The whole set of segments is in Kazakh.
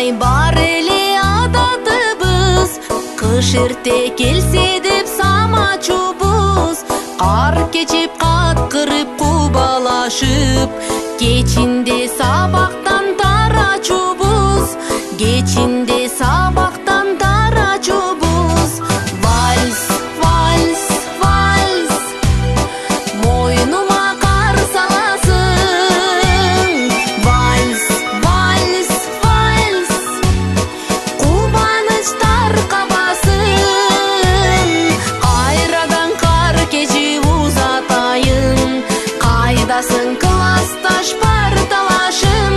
Ай бар эле адатыбыз, кыш эрте келсе деп самачубуз. Кар кечип каткырып кубалашып, кечинде сабактан тарачубуз, кечинде сабактан тарачубуз. Вальс, вальс, вальс, мойнума кар саласың. Вальс, вальс, вальс, кубанычтар кабасын. Кайрадан кар кечип узатайын, кайдасың классташ бар талашым,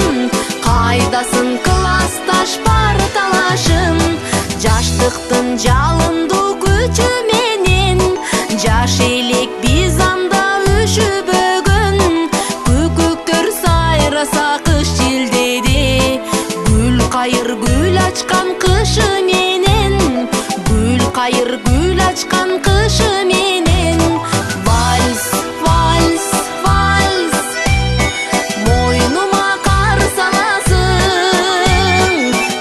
кайдасың классташ бар талашым. Жаштыктын жалындуу күчү менен, жаш элек биз анда өшүбөгөн. Көкөктөр сайраса кыш желдеде, гүл кайыр гүл ачкан кышы менен, гүл кайыр гүл ачкан кышы менен. Вальс, вальс, вальс, мойнума кар саласың.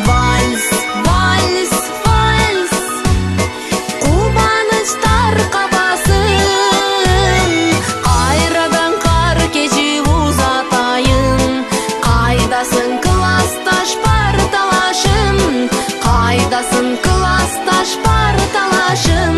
Вальс, вальс, вальс, кубанычтар кабасын. Кайрадан кар кечип узатайын, кайдасың классташ бар талашым, кайдасың классташ бар талашым.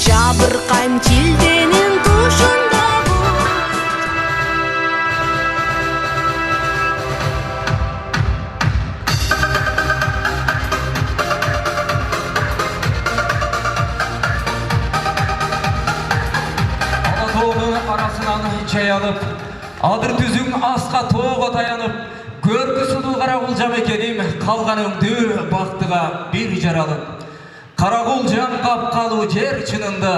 Жабыркайм чилденин тушунда Ала тоонун арасынан чай алып, адыр түзүң аска тоого таянып, көркү сулуу Каракулжам экеним, калган өңдүү бактыга бир жаралып. Каракулжам капкалуу жер чынында,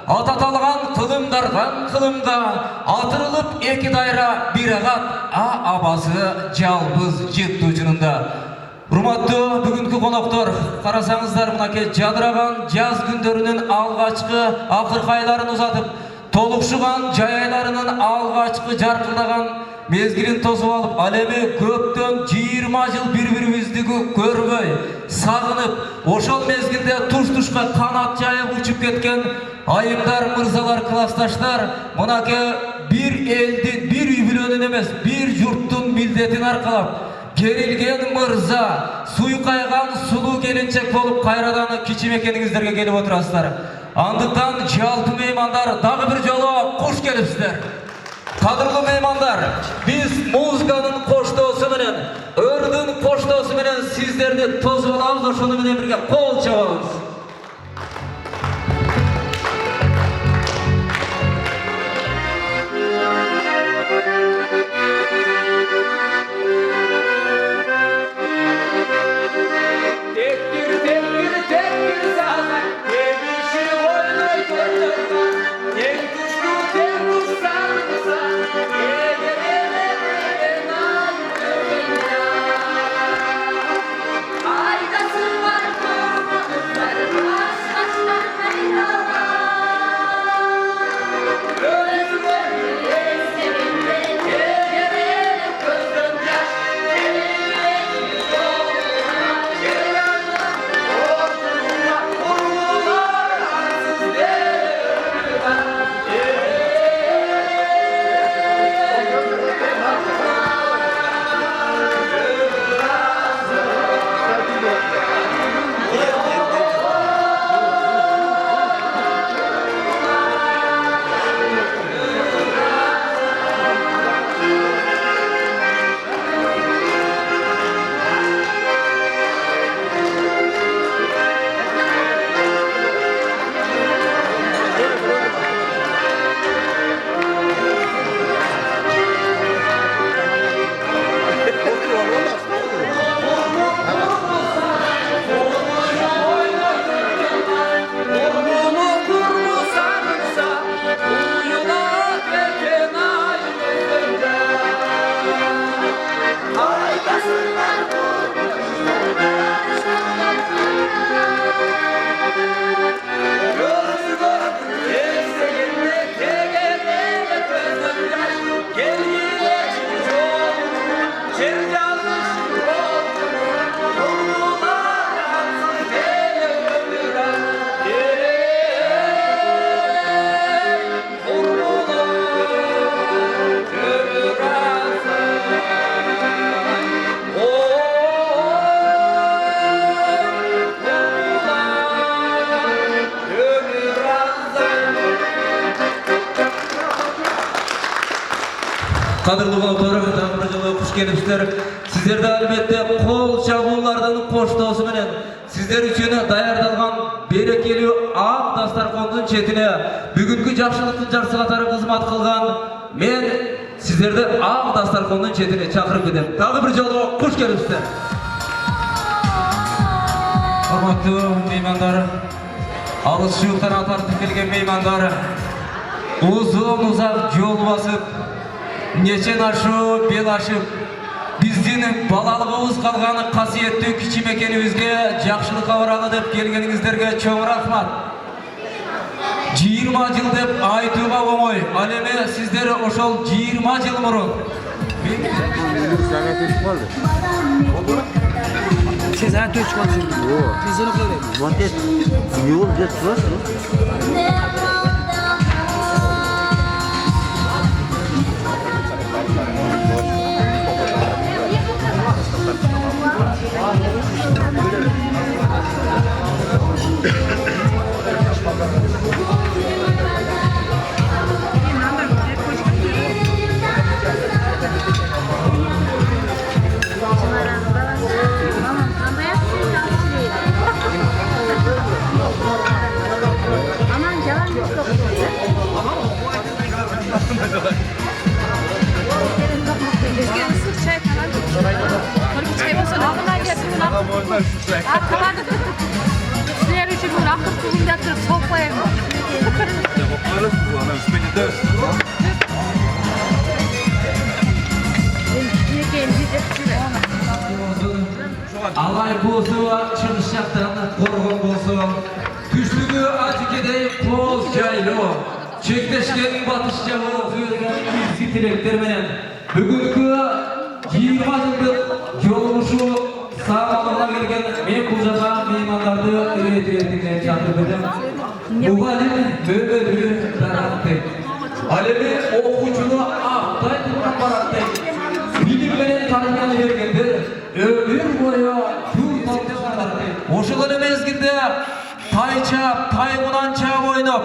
ататалган кылымдарган кылымга, атырылып эки дайра бир агат, абасы жалбыз жыттуу жынында. Урматтуу бүгүнкү коноктор, карасаңыздар мынакей жадыраган жаз күндөрүнүн алгачкы акыркы айларын узатып, толукшуган жай айларынын алгачкы жаркылдаган мезгилин тосуп алып, ал эми көптөн 20 жыл бири-бирибизди көрбөй, сагынып, ошол мезгилде туш-тушка канат жайып учуп кеткен айымдар, мырзалар, классташтар, мынакей бир элдин, бир үй бүлөнүн эмес, бир журттун милдетин аркалап, керилген мырза, суйкайган сулуу келинчек болуп кайрадан кичи мекениңиздерге келип отурасыздар. Андыктан жалпы меймандар дагы бир жолу куш келипсиздер. Кадырлуу меймандар, биз музыканын коштоосу менен, өрдүн коштоосу менен сиздерди тосуп алабыз, ошону менен бирге кол чабабыз. Ayda sığar Kadırlı konuklar, dağlı jolu kuş gelipsizler. Sizler de albatta kol çabуулlardan koştosu menen sizler üçün dayardalgan berekeli ak dastarkondun chetine бүгүнкү жакшылыктын жарчысы катары кызмат кылган мен сиздерди ак дастаркондун четине чакырып кетем. Дагы бир жолу куш келипсиздер. Урматтуу меймандар, алыс жуктан атартып келген меймандар, uzun uzak yol basıp, neçen aşıp, bel aşıp, bizdin balalığımız kalğanı kasiyetli kiçi mekenimizge жақшылык кабар деп келгениңиздерге чоң рахмат. 20 жыл деп айтууга оңой. Ал эми сиздер ошол 20 жыл мурун Sizler için bu akıl kulunda kırıp sokmayın. Алай болсу, чыгыш жактан коргон болсу, түштүгү ажыкедей коз жайлоо, чектешкен батыш жагы өзгөргөн изги тилектер менен бүгүнкү 20 жылдык жолугушу саамалына келген мен бул жака меймандарды ирет-иретинен чакырып этем. Мугалим мөбөлү дараттай. Ал эми окуучуну актай турган бараттай. Билим менен тарбияны бергендер ömür boyu tüm Oşulan mezgilde tayçap, taygunançap oynap,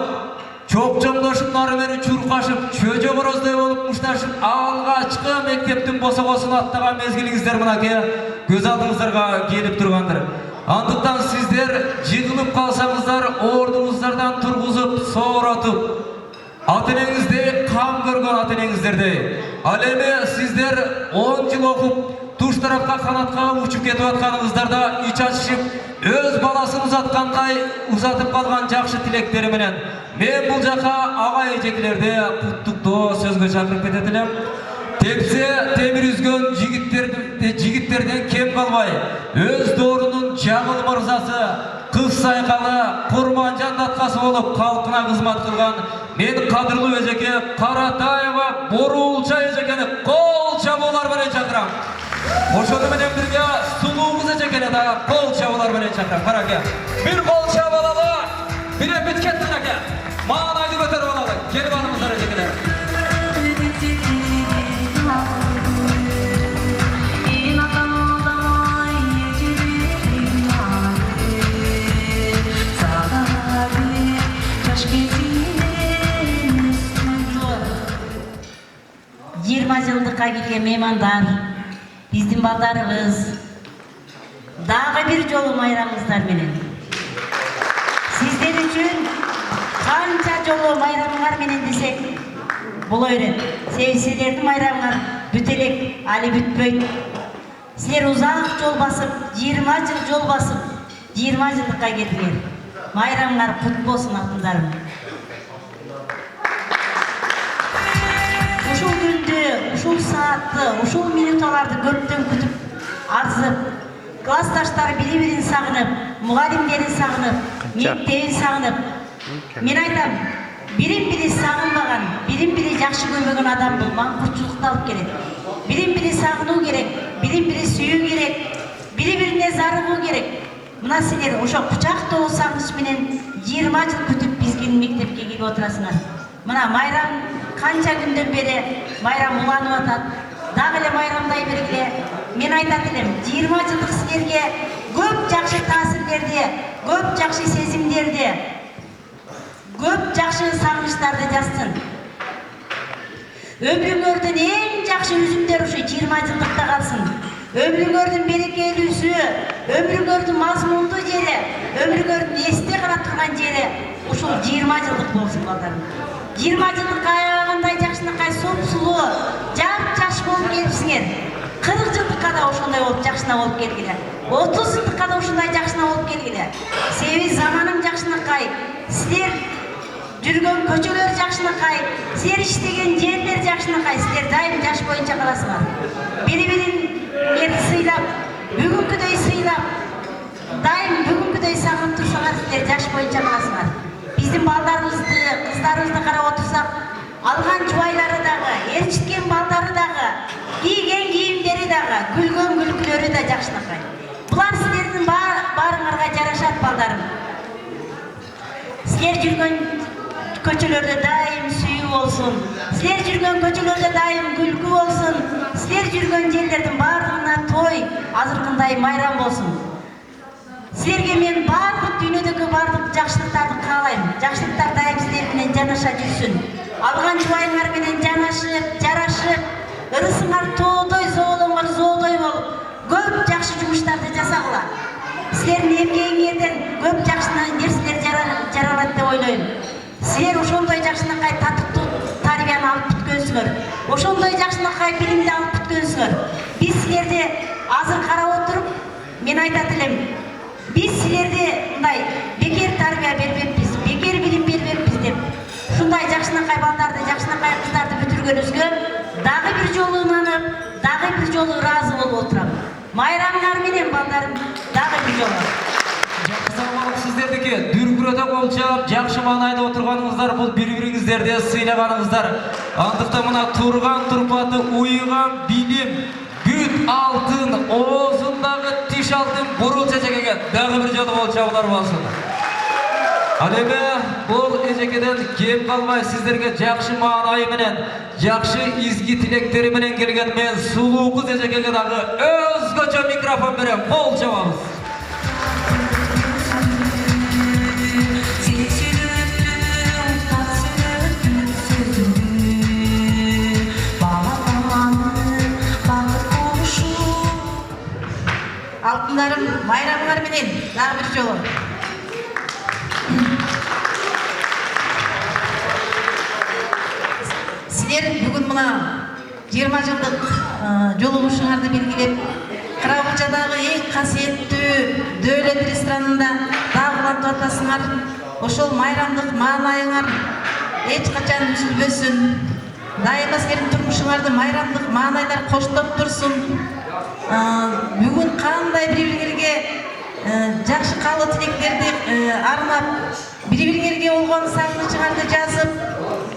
çok çoğdaşımları beri çurkaşıp, çöce borozday olup muştaşıp, alğaçkı mekteptin bosa-bosunu attagan mezgilingizler mınake göz aldığınızlarga gelip durgandır. Andıktan sizler jığılıp kalsanızlar, ordunuzlardan turguzup, soğratıp, atenеңizde kan görgön atenеңizderde. Al emi sizler 10 yıl okup, tuş tarafka kanatка uçup ketip atkanыңыздарда iç açışıp, öz balaсын uzatıp kalgan jakşı tilekteri menen men bul jaka aga ejekilerde kuттуктоо sözgө çakырып кететилем. Tepse temir üzgön jigitlerden kem kalbay, öz doğrunun jagыл mırzası, kız saykalı, kurmancan datkası olup kalkına kızmat kılgan men kadırlı özeke Karatayeva Borulça özekeni kol çabolar menen çakıram. Oşolu menen birge suluğumuz özekeni da kol çabolar menen çakıram. Karake bir kol çabalalı, bir epit kettin ake. Mağanaydı götürüp alalı. Gelip anımızlar özekiler. Жылдыкка келген меймандар, биздин балдарыбыз дагы бир жолу майрамыңыздар менен. Сиздер үчүн канча жолу майрамыңар менен десек боло берет. Себеби силердин майрамыңар бүт элек, али бүтпөйт. Силер узак жол басып, 20 жыл жол басып, 20 жылдыкка келдиңер. Майрамыңар кут болсун алтындарым. Ушул күндү, ушул саатты, ушул минуталарды көптөн күтүп, арзып, классташтар бири-бирин сагынып, мугалимдерин сагынып, мектебин сагынып. Мен айтам, бирин-бири сагынбаган, бирин-бири жакшы көрбөгөн адам бул маңкуртчулукты алып келет. Бирин-бири сагынуу керек, бирин-бири сүйүү керек, бири-бирине зарыгуу керек. Мына силер ошо кучактоо сагыныч менен 20 жыл күтүп бизге мектепке келип отурасыңар. Мына майрам канча күндөн бери майрам уланып атат. Дагы эле майрамдай бергиле мен айтат элем, 20 жылдык силерге көп жакшы таасирлерди, көп жакшы сезимдерди, көп жакшы сагынычтарды жазсын. Ömrüңөрдүн эң жакшы үзүмдөр ушу 20 жылдыкта калсын. Өмүрүңөрдүн берекелүүсү, өмүрүңөрдүн мазмундуу жери, өмүрүңөрдүн эсте кала турган жери ушул 20 жылдык болсун балдарым. 20 жылдыкка аягандай жакшынакай соп-сулуу, жап-жаш болуп келипсиңер. 40 жылдыкка да ошондой болуп жакшына болуп келгиле. 30 жылдыкка да ушундай жакшына болуп келгиле. Себеби заманың жакшынакай, силер жүргөн көчөлөр жакшынакай, силер иштеген жерлер жакшынакай, силер дайым жаш боюнча каласыңар. Бири-бириңерди сыйлап, бүгүнкүдөй сыйлап, дайым бүгүнкүдөй сагынып турсаңар, силер жаш боюнча каласыңар. Биздин балдарыбызды, кыздарыбызды карап отурсак, алган жубайлары дагы, ээрчиткен балдары дагы, кийген кийимдери дагы, күлгөн күлкүлөрү да жакшынакай. Булар силердин баарыңарга жарашат балдарым. Силер жүргөн көчөлөрдө дайым сүйүү болсун. Силер жүргөн көчөлөрдө дайым күлкү болсун. Силер жүргөн жерлердин баардыгына той, азыркындай майрам болсун. Силерге мен бардык дүйнөдөгү бардык жакшылыктарды каалайм. Жакшылыктар дайым силер менен жанаша жүрсүн. Алган жубайыңар менен жанашып, жарашып, ырысыңар тоодой, зоолоңор зоодой болуп, көп жакшы жумуштарды жасагыла. Силердин эмгегиңерден көп жакшы нерселер жаралат деп ойлойм. Силер ошондой жакшынакай татыктуу тарбияны алып бүткөнсүңөр. Ошондой жакшынакай билимди алып бүткөнсүңөр. Биз силерди азыр карап отуруп, мен айтат элем, биз силерди мындай бекер тарбия бербеппиз, бекер билим бербеппиз деп. Ушундай жакшынакай балдарды, жакшынакай кыздарды бүтүргөнүбүзгө дагы бир жолу ынанып, дагы бир жолу ыраазы болуп отурам. Майрамыңар менен балдарым, дагы бир жолу. Жақсылық сіздердікі дүркірете қолчап, жақшы маңайда отырғаныңыздар, бұл бір-біріңіздерде сыйлағаныңыздар. Андықта мына тұрған тұрпаты ұйыған білім, бүт алтын, оғызындағы тиш алтын бұрыл чәчекеге дағы бір жоды қолчабылар болсын. Алеме, бұл ежекеден кем қалмай сіздерге жақшы маңайы менен, жақшы изги тілектері менен келген мен сұлу қыз ежекеге дағы өзгөчө микрофон берем, қолчабамыз. Алтындарым, майрамыңар менен дагы бир жолу. Силер бүгүн мына 20 жылдык жолугушуңарды белгилеп, Карабучадагы эң касиеттүү дөөлөт ресторанында дагы атасыңар. Ошол майрамдык маанайыңар эч качан үзүлбөсүн. Дайыма силердин турмушуңарды майрамдык маанайлар коштоп турсун. Бүгүн кандай бири-бириңерге жакшы каалоо тилектерди арнап, бири-бириңерге болгон сагынычыңарды жазып,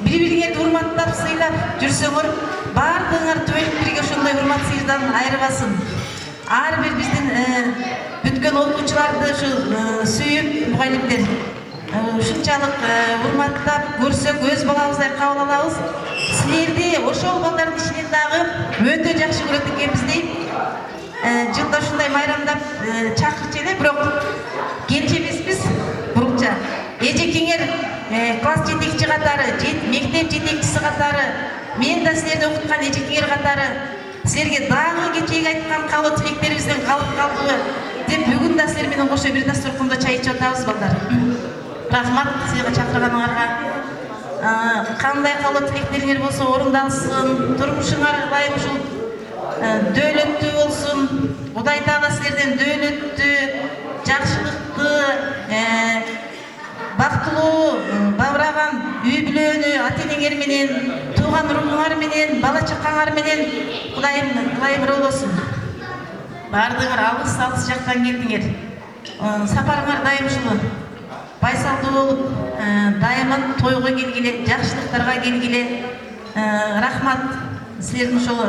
бири-бириңерди урматтап, сыйлап жүрсөңөр, баардыгыңар түбөлүк бирге ошондой урмат сыйдан айрыбасын. Ар бир биздин бүткөн окуучуларды сүйүп, мугалимдер ушунчалык урматтап көрсөк, өз балабыздай кабыл алабыз. Силерди ошол балдардын ичинен дагы өтө жакшы көрөт экенбиз дейт. Жылда ушундай майрамдап чакырчу эле, бирок келчү эмеспиз бурукча. Эжекеңер класс жетекчи катары, мектеп жетекчиси катары, мен да силерди окуткан эжекеңер катары силерге дагы кечеги айткан каалоо тилектерибизден калып калдыбы деп бүгүн да силер менен кошо бир дасторкондо чай ичип атабыз балдар. Рахмат силерге чакырганыңарга. Кандай каалоо тилектериңер болсо орундалсын, турмушуңар ылайым ушул дөөлөттүү болсун. Кудай Таала силерден дөөлөттүү, жакшылыкты, бактылуу, бабыраган үй бүлөнү ата-энеңер менен, тууган урумуңар менен, бала чакаңар менен Кудайым ылайым болсун. Баардыгыңар алыс жактан келдиңер. Сапарыңар дайым ушул байсалдуу болуп, дайыма тойго келгиле, жакшылыктарга келгиле. Рахмат. Силердин ошол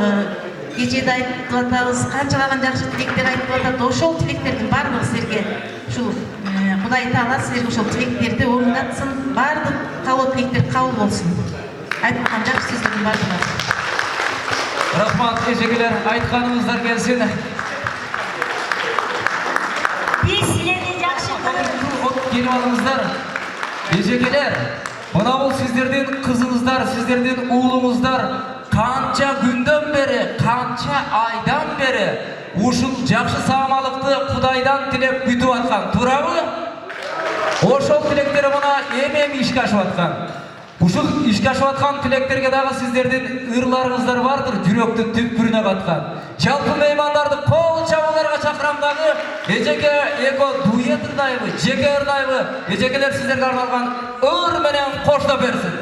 кечеде айтып атабыз, канчалаган жакшы тилектер айтып атат. Ошол тилектердин баардыгы силерге ушул Кудай Таала силерге ошол тилектерди орундатсын, баардык каалоо тилектер кабыл болсун. Айткан жакшы сөздөрдүн баардыгы. Рахмат эжекелер, айтканыңыздар келсин. Биз силерди жакшы көрөбүз. Келип алыңыздар. Эжекелер, мына бул сиздердин кызыңыздар, сиздердин уулуңуздар, kança günden beri, kança aydan beri uşul jakşı sağmalıkты Kudaydan tilep kütüp atkan, turabı? Oşol tilekleri buna em işke aşıp atkan. Uşul işke aşıp atkan tileklerge dağı sizlerden ırlarınızlar vardır, yürektin tüpkürüne katkan. Çalpı meymanlardı kol çabularga çakıramdağı, eceke ego duyet ırdaybı, jeke ırdaybı, ecekeler sizlerge arналган ır menen koşta bersin.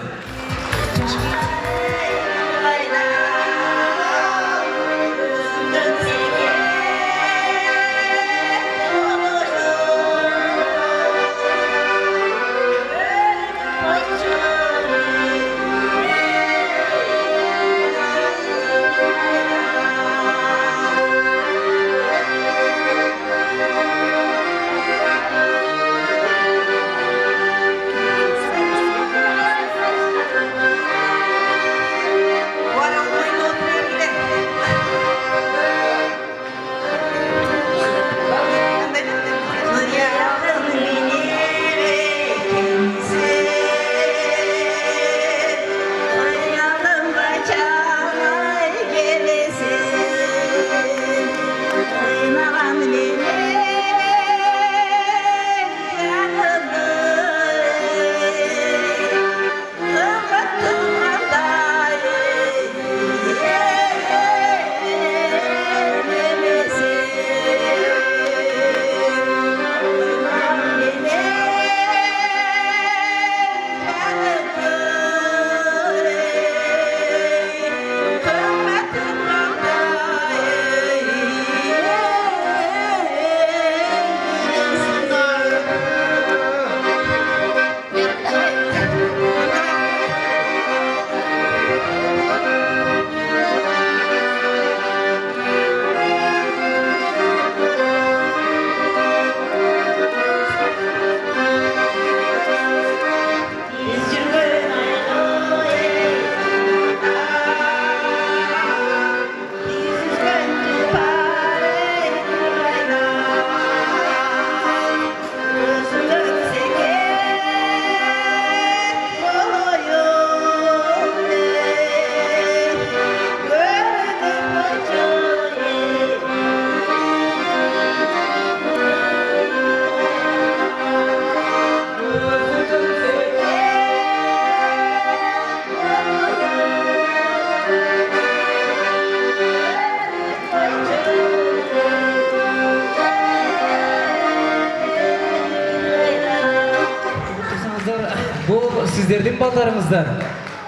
Sizlerden batarыңızдар.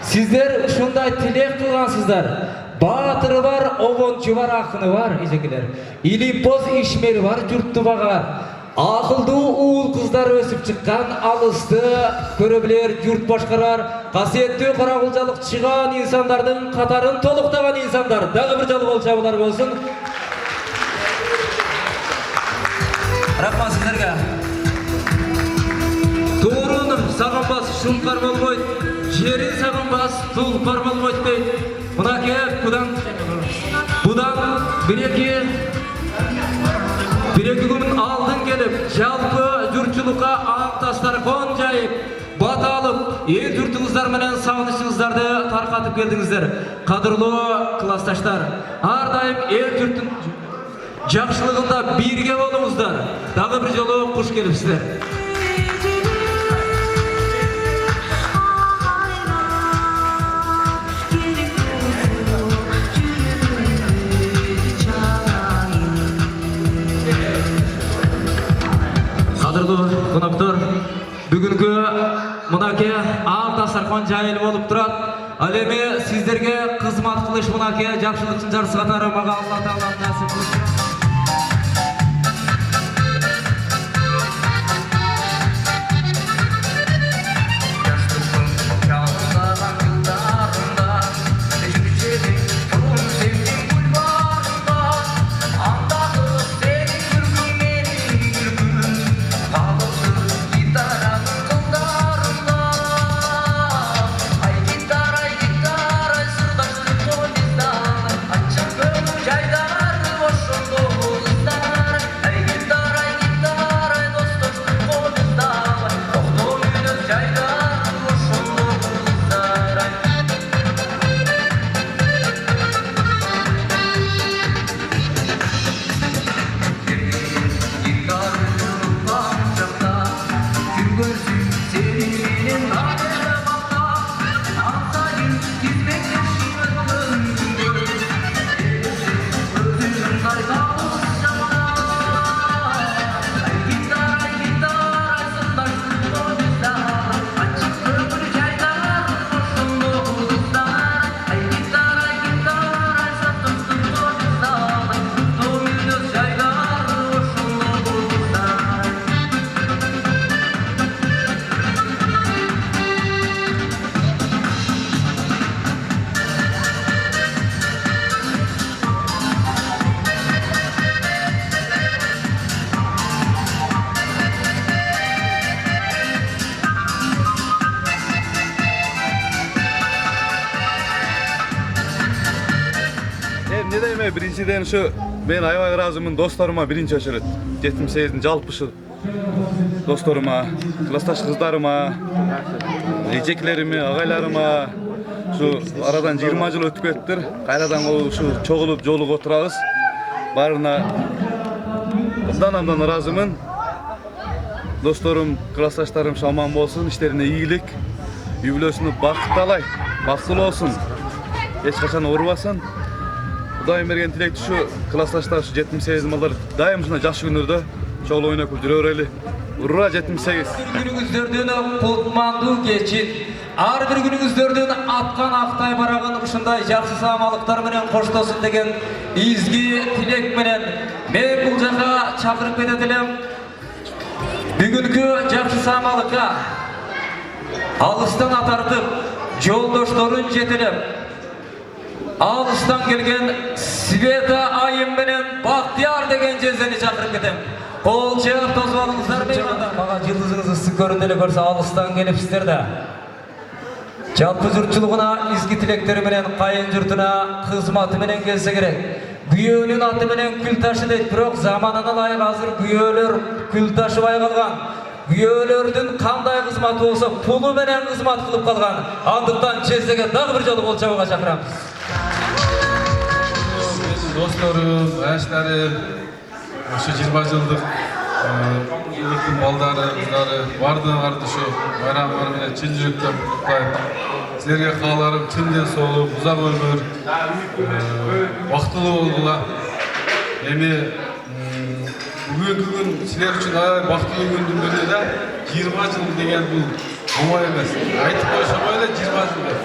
Sizler ушундай tilek kılgansızlar. Batırı var, obonçu var, akını var, ejekiler. İlimpoz işmeri var, jurttu bagar. Akıldı uul kızlar ösüp çıkkan, alısты körebiler, jurt başkarar. Kasiyetli Karagulcalık çıgan insanlardan katarın toluktagan insanlar. Dağı bir jalı bolçabılar bolsun. Rahmat sizlerge. Doğrunun sağınbas şunqar bolboyt, jerin sağınbas tulqar bolboyt deyt. Bunake budan bir-iki gün aldın gelip, jalpı jurtçulukka aq taslar kon jayıp, bat alıp, el jurtuңuzдар menen sağınışыңыздарды tarqatıp geldingizler. Qadırlı klastaşlar, har daim el jurtun жақшылығында birge болуңуздар. Дағы bir жолу kuş келипсиздер. Qadırlı konaklar, бүгүнкү мынакей ак дастархан жайылып болуп турат. Ал эми сиздерге кызмат кылыш мынакей жакшылыктын жарысы катары мага Алла Таала насип кылсын. Jaylar boşun биринчиден ушу мен аябай ыраазымын досторума биринчи очередь 78-дин жалпы ушу досторума, классташ кыздарыма, эжекелериме, агайларыма ушу арадан 20 жыл өтүп кетиптир. Кайрадан ушу чогулуп жолугуп отурабыз. Баарына абдан ыраазымын. Досторум, классташтарым аман болсун, иштерине ийгилик, үй бүлөсүнө бакыт талай, бактылуу болсун. Эч качан оорубасын. Кудайым берген тилекти ушу классташтар ушу 78 балдар дайым ушундай жакшы күндөрдө чогулуп ойноп жүрө берели. Ура 78. Günüңүздөрдөн кутмандуу кечин, ар бир күнүңүздөрдөн аткан актай барагын ушундай жакшы саамалыктар менен коштосун деген изги тилек менен мен бул жака чакырып кетет элем. Бүгүнкү жакшы саамалыкка алыстан атартып жолдошторун жетелеп, алыстан келген Света айым менен Бактияр деген жездени чакырып кетем. Кол чыгып тосуп алыңыздар меймандар. Мага жылдызыңыз ысык көрүндү эле көрсө алыстан келипсиздер да. Жалпы журтчулугуна изги тилектери менен кайын журтуна кызматы менен келсе керек. Күйөөнүн аты менен күл ташы дейт, бирок заманына ылайык азыр күйөөлөр күл ташыбай калган. Күйөөлөрдүн кандай кызматы болсо пулу менен кызмат кылып калган. Андыктан жездеге дагы бир жолу кол чабууга чакырамыз. Досторум, аяштарым, ошо 20 жылдык иликтин балдары, кыздары бардыгы ушу байрамдар менен чын жүрөктөн куттуктайм. Силерге кааларым чын ден соолук, узак өмүр, бактылуу болгула. Эми бүгүнкү күн силер үчүн аябай бактылуу күндүн бири да 20 жыл деген бул оңой эмес. Айтып койсом эле 20 жыл деп.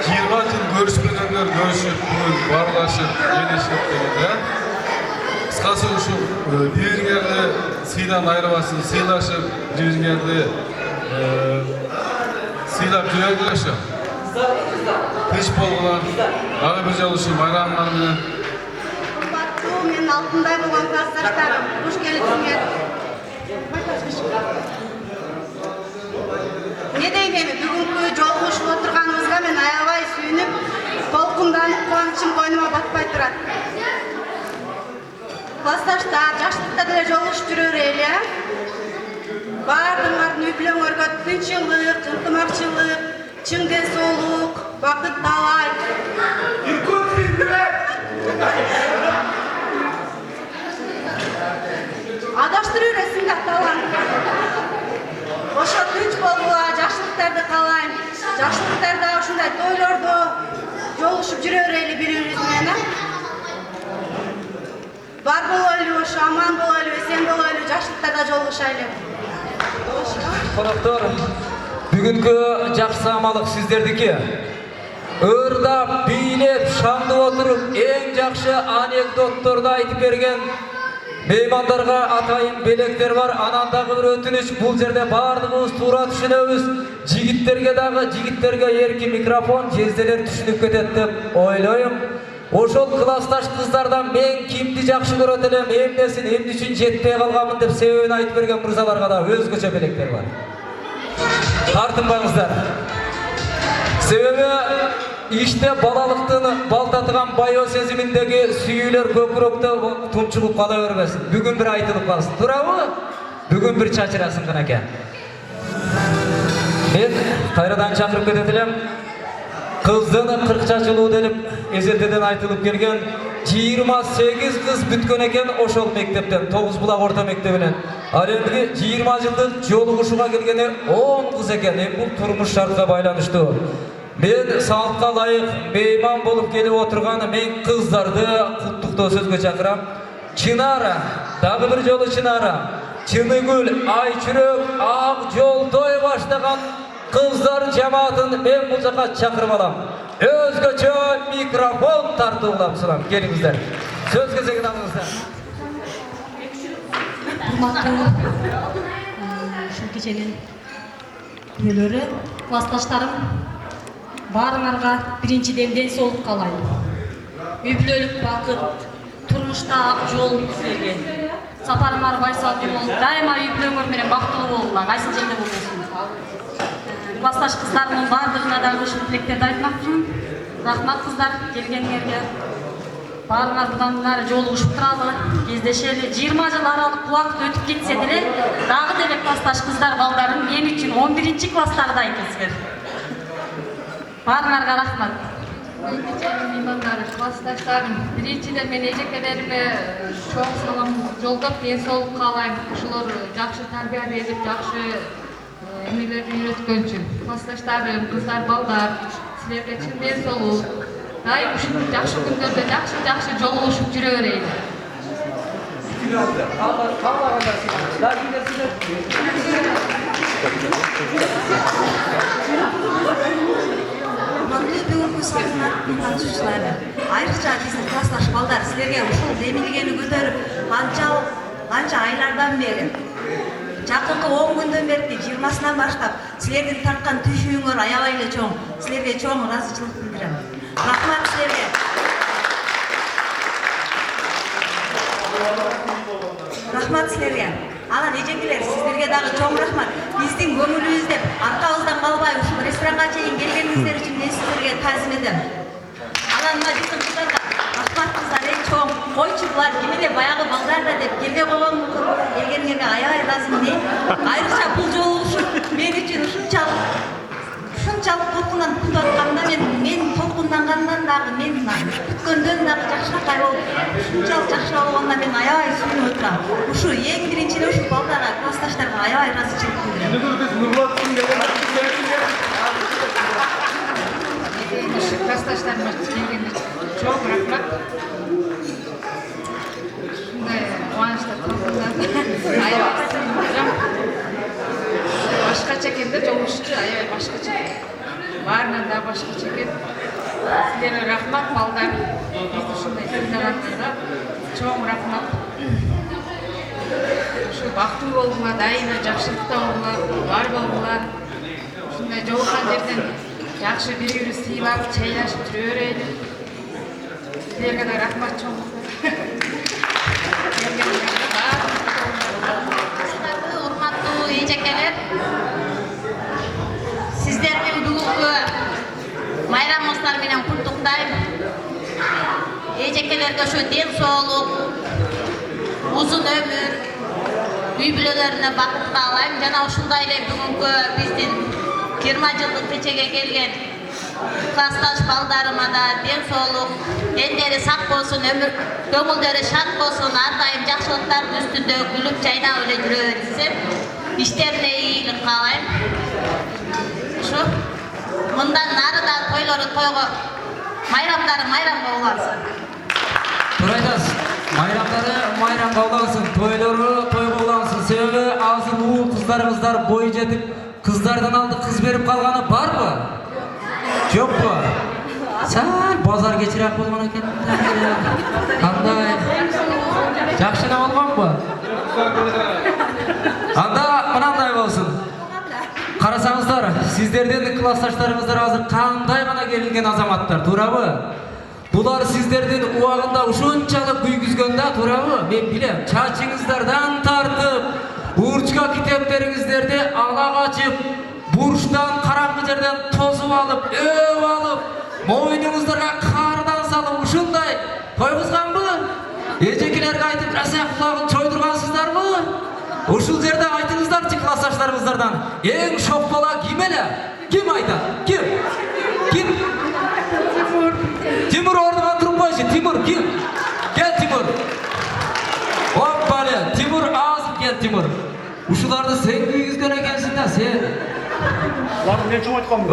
20 жыл көрүшпөгөндөр көрүшүп, бүгүн баарлашып, элешип дегенде. Кыскасы ушу бири-бириңерди сыйдан айрыбасын, сыйлашып, бири-бириңерди сыйлап жүрөлүшү. Тынч болгула. Дагы бир жолу ушу байрамдар менен мен алтындай болгон классташтарым, куш келипсиңер. Не дейм эми, бүгүнкү жолугушуп отурганыбызга мен аябай сүйүнүп, толкунданып, кубанычым койнума батпай турат. Классташтар, жакшылыкта деле жолугушуп жүрө берели, баардыгыңардын үй бүлөңөргө тынччылык, ынтымакчылык, чың ден соолук, бакыт талай. Адаштырып жүрөсүң да талант. Ошо тынч болгула, жакшылыктарды каалайм. Жакшылыктарда ушундай тойлордо жолугушуп жүрө берели бири-бирибиз менен. Бар болойлу, аман болойлу, эсен болойлу, жакшылыктарда жолугушайлы. Коноктор, бүгүнкү жакшы саамалык сиздердики. Ырдап, бийлеп, шаңдып отуруп, эң жакшы анекдотторду айтып берген меймандарга атайын белектер бар. Анан дагы бир өтүнүч, бул жерде бардыгыбыз туура түшүнөбүз. Жигиттерге эркин микрофон, жезделер түшүнүп кетет деп ойлойм. Ошол классташ кыздардан мен кимди жакшы көрөт элем, эмнесин эмне үчүн жетпей калганмын деп себебин айтып берген мырзаларга да өзгөчө белектер бар. Тартынбаңыздар. Себеби иште балалыктын балтатыган байоо сезиминдеги сүйүүлөр көкүрөктө тунчугуп кала бербесин. Бүгүн бир айтылып калсын. Туурабы? Бүгүн бир чачырасын гана экен. Мен кайрадан чакырып кетет элем. Кыздын 40 чачылуу деп эзелтеден айтылып келген 28 кыз бүткөн экен ошол мектептен, 9 булак орто мектебинен. Ал эми 20 жылдык жолугушууга келгени 10 кыз экен. Эми бул турмуш шартка байланыштуу. Мен салтка ылайык мейман болуп келип отурган мен кыздарды куттуктоо сөзгө чакырам. Чынара, дагы бир жолу Чынара, Чыныгүл, Айчүрөк, Ак Жолтой баштаган кыздар жамаатын мен бул жака чакырып алам. Өзгөчө микрофон тартуулап сурам. Келиңиздер. Сөз кезегин алыңыздар. Ушул кеченин күнөөлөрү, классташтарым, баарыңарга биринчиден ден соолук каалайм. Үй бүлөлүк бакыт, турмушта ак жол силерге. Сапарыңар байсалдуу болуп, дайыма үй бүлөңөр менен бактылуу болгула, кайсы жерде болбосун. Классташ кыздарымдын баардыгына дагы ушул тилектерди айтмакчымын. Рахмат кыздар, келгениңерге. Баарыңар будан нары жолугушуп туралы, кездешели. 20 жыл аралык убакыт өтүп кетсе деле, дагы деле классташ кыздар балдарым мен үчүн 11 класстардай экенсиздер. Баарыңарга рахмат. Меймандар, классташтарым, биринчиден мен эжекелериме чоң салам жолдоп, ден соолук каалайм. Ошолор жакшы тарбия берип, жакшы эмелерди үйрөткөн үчүн. Классташтарым, кыздар, балдар, силерге чын ден соолук. Дайым ушул жакшы күндөрдө жакшы жолугушуп жүрө берейин. Бүгүнкү салтанаттын катышуучулары, айрыкча биздин классташ балдар силерге ушул демилгени көтөрүп, канча айлардан бери, жакынкы 10 күндөн бери 20-сынан баштап силердин тарткан түшүүңөр аябай эле чоң. Силерге чоң ыраазычылык билдирем. Рахмат силерге. Рахмат силерге. Анан эжекелер, сиздерге дагы чоң рахмат. Биздин көңүлүбүздө аркабыздан калбай ушул ресторанга чейин келгениңиздер үчүн мен сиздерге таазим этем. Анан мына биздин кыздарга рахмат кыздар, чоң. Койчу булар ким эле баягы балдар да деп келбей койгон мүмкүн. Келгениңерге аябай ыраазымын. Айрыкча бул жолугушуу мен үчүн ушунчалык толкундан күтүп атканымда мен толкундангандан дагы мен күткөндөн дагы жакшыраак болуп, ушунчалык жакшы болгонуна мен аябай сүйүнүп отурам. Ушу эң биринчи эле ушул балдарга, классташтарга аябай ыраазычылык Ушул классташтарыма келгенде чоң рахмат. Ушундай кубанычта толкундан аябай сүйүнүп башкача экен да, жолугушуу аябай башкача. Баарынан да башкача экен. Силерге рахмат балдар. Биз ушундай тыңдаганыңызга чоң рахмат. Ушу бактылуу болгула, дайыма жакшылыкта болгула, бар болгула. Ушундай жолуккан жерден жакшы бири-бирибизди сыйлап, чайлашып жүрө берели. Силерге да рахмат чоң. Урматтуу эжекелер, сиздердин бүгүнкү майрамыңыздар менен куттуктайм. Эжекелерге ушу ден соолук, узун өмүр, үй бүлөлөрүнө бакыт каалайм. Жана ушундай эле бүгүнкү биздин 20 жылдык кечеге келген классташ балдарыма да ден соолук, эндери сак болсун, өмүр көңүлдөрү шат болсун, ар дайым жакшылыктардын үстүндө күлүп жайнап эле жүрө берсин. Иштерине ийгилик каалайм. Ушу мындан нары да тойлору тойго, майрамдары майрамга улансын. Туура айтасыз. Майрамдары майрамга улансын, тойлору тойго улансын. Себеби азыр уул кыздарыбыздар бой жетип, кыздардын алды кыз берип калганы барбы? Жокпу? Сәл базар кечирээк болгон экен. Кандай? Жакшы эле болгонбу? Анда мынандай болсун. Карасаңыздар, сиздердин классташтарыңыздар азыр кандай гана келинген азаматтар, туурабы? Булар сиздердин убагында ушунчалык күйгүзгөн да, туурабы? Мен билем, чачыңыздардан тартып, урчка китептериңиздерди ала качып, бурчтан караңгы жерден тосуп алып, өп алып, мойнуңуздарга кардан салып ушундай койгузганбы? Эжекелерге айтып, раса кулагын чойдургансыздарбы? Ушул жерде айтыңыздарчы классташтарыңыздардан. Эң шок бала ким эле? Ким айтат? Ким? Ким? Тимур ордуган туруп койчу. Тимур ким? Кел Тимур. Оппале, Тимур азып кел Тимур. Ушуларды сен күйгүзгөн экенсиң да, сен. Ларым мен чоң айтканмын.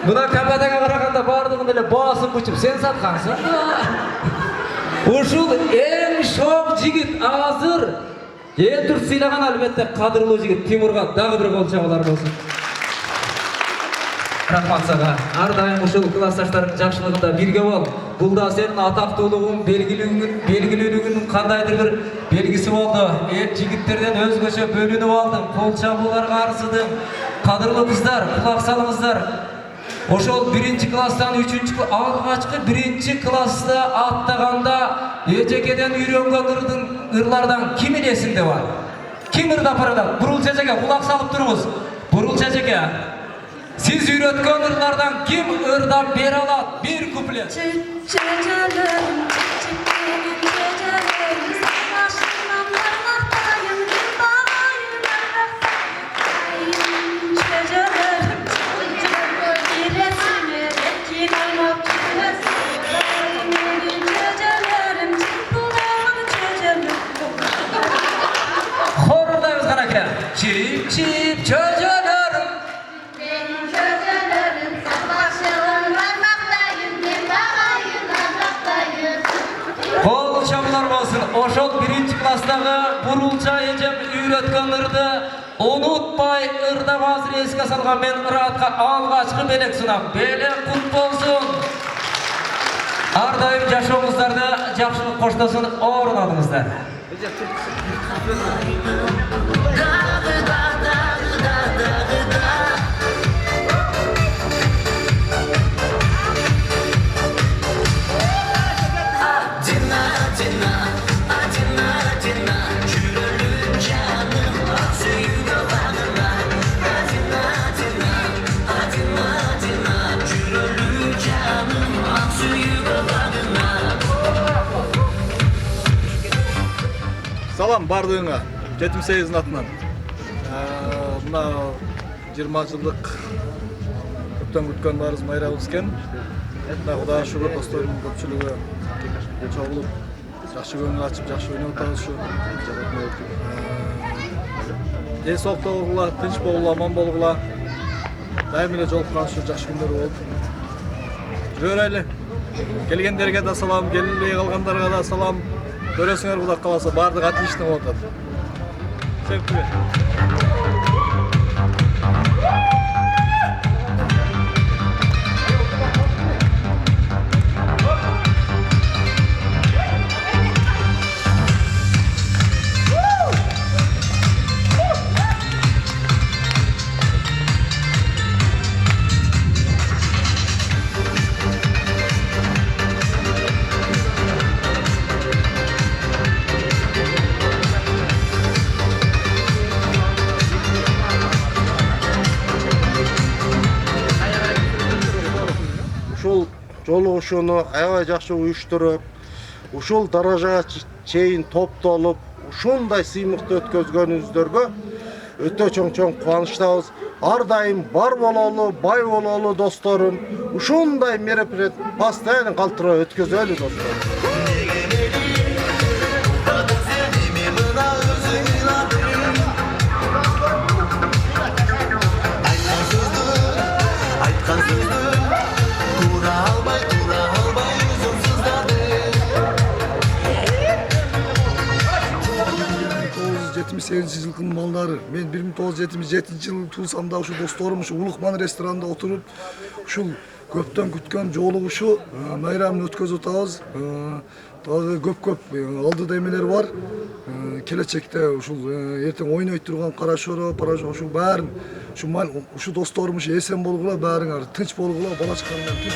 Мына капатаңа караганда бардыгын эле баасып күчүп сен саткансың. Ушул эң шок жигит азыр элдүр сыйлаган албетте кадырлуу жигит Тимурга дагы бир кол чабуулар болсун. Рахмат сага. Ар дайым ушул классташтардын жакшылыгында бирге бол. Бул да сенин атактуулугуң, белгилүүлүгүнүн кандайдыр бир белгиси болду. Жигиттерден өзгөчө бөлүнүп алдың, кол чабууларга арзыдың. Кадырлуу кыздар, кулак салыңыздар. Ошол 1-класстан 3-класс, алгачкы 1-класста аттаганда эжекеден үйрөнгөн ырлардан ким элесинде бар? Ким ырдап барат? Бурул чечеге кулак салып туруңуз. Бурул чечеге. Siz üretken ırlardan kim ırdan beri alat? Bir kuple. Çocuklarım, çiçeklerim, çocuklarım, savaşırım, yarmaktayım, bir bağırım, çocuklarım, bir resmi, beklerim, okuyasın, çocuklarım, çıkılan çocuğum. Horundayız kanaka. Çip çip çocuğlarım. Benim çocuklarım, savaşırım, yarmaktayım, bir bağırım, yarmaktayım. Kol çamlar olsun. Oşol birinci klasdagı burulça ecem üretkenlerdi. Unutmay ırda bazır eske salgan men ıratka algaçkı belek sunam. Belek kut bolsun. Ardayım yaşoğuzlarda jakşılık koştaсын orunadыңыздар. Salam бардығыңа, 78-дің атынан. Мына 20 жылдық көптен күткен барыз майрабыз екен. Мына Құдайға шүкір достарымның көпшілігі чоғылып, жақсы көңіл ашып, жақсы ойнап отырмыз шу. Денсаулықта болғыла, тыныш болғыла, аман болғыла. Дайым эле жолыққан шу жақсы күндер болып. Жүрелі. Келгендерге де салам, келінбей қалғандарға да салам. Көресіңер Құдай қаласа, бардық отлично болып жатыр. Всем привет. Ушул жолугушууну аябай жакшы уюштуруп, ушул даражага чейин топтолуп, ушундай сыймыкты өткөзгөнүңүздөргө өтө чоң кубанычтабыз. Ар дайым бар бололу, бай бололу досторум. Ушундай мероприятие постоянно калтырып өткөзөлү досторум. жылдың малдары. Мен 1977 жылы туулсамда ушу досторум ушу Улукман ресторанында отуруп, ушул көптөн күткөн жолугушуу майрамын өткөзүп атабыз. Дагы көп алдыда эмелер бар. Келечекте ушул эртең ойной турган Карашоро, Парашо ушул баарын ушу досторум ушу эсен болгула, баарыңар тынч болгула, бала чакаңар тынч.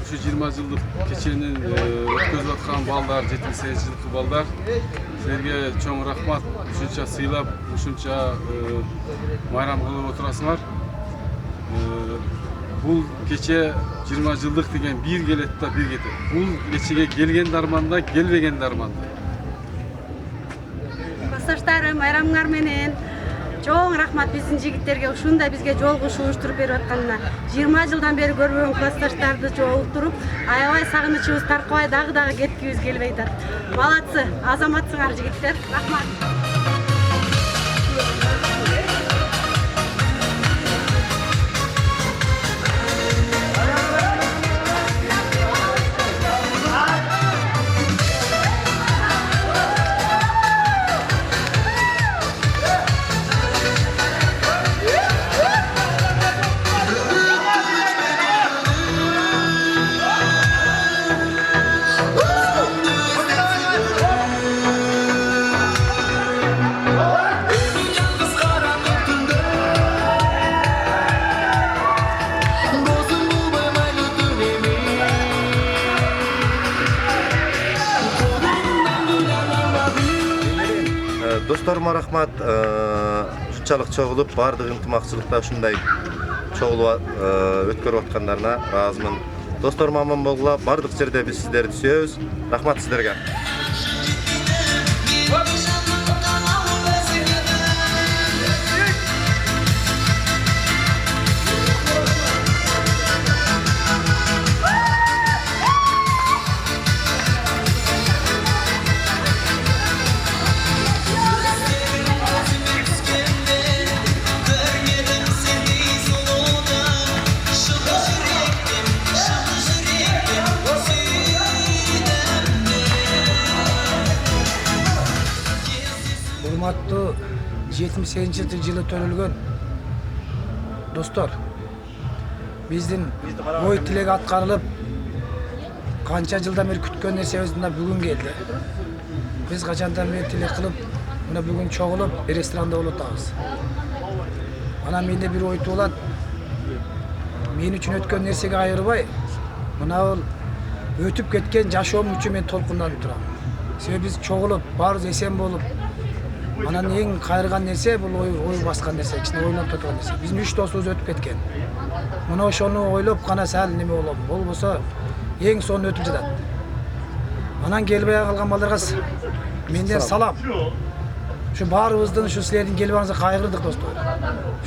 Şu 20 yıllık keçenin ötközüp atkan ballar, 78 yıllık ballar. Sizlerge çoğun rahmat, uşunça sıylap, uşunça bayram kılıp oturasınlar. Bu keçe 20 yıllık degen bir gelet de bir getir. Bu keçege gelgen darmanda, gelbegen darmanda. Классташтарым, майрамыңар менен чоң рахмат биздин жигиттерге ушундай бизге жолугуш уюштуруп берип атканына. 20 жылдан бери көрбөгөн классташтарды жолуктуруп, аябай сагынычыбыз таркабай дагы кеткибиз келбей атат. Малатсы, азаматсыңар жигиттер. Рахмат. Dostlarıma rahmat. Şunçalık çoğulup bardıq ынтымақчылықта ушундай çoğulup ötkөрүп аткандарына ыраазымын. Досторум аман болгула. Бардык жерде биз сиздерди сүйөбүз. Рахмат сиздерге. Урматтуу 78-жылы төрөлгөн достор, биздин ой тилек аткарылып, канча жылдан бери күткөн нерсебиз мына бүгүн келди. Биз качандан бери тилек кылып, мына бүгүн чогулуп, ресторанда болуп атабыз. Анан менде бир ой туулат. Мен үчүн өткөн нерсеге айырбай, мына бул өтүп кеткен жашоом үчүн мен толкунданып турам. Себеби биз чогулуп, баарыбыз эсен болуп, анан эң кайрыган нерсе бул ой баскан нерсе, кичине ойлонуп турган нерсе. Биздин 3 досубуз өтүп кеткен. Мына ошону ойлоп гана сәл неме болом. Болбосо эң сонун өтүп жатат. Анан келбей калган балдарга менден салам. Şu баарыбыздын, şu силердин келбегиңизге кайгырдык достор.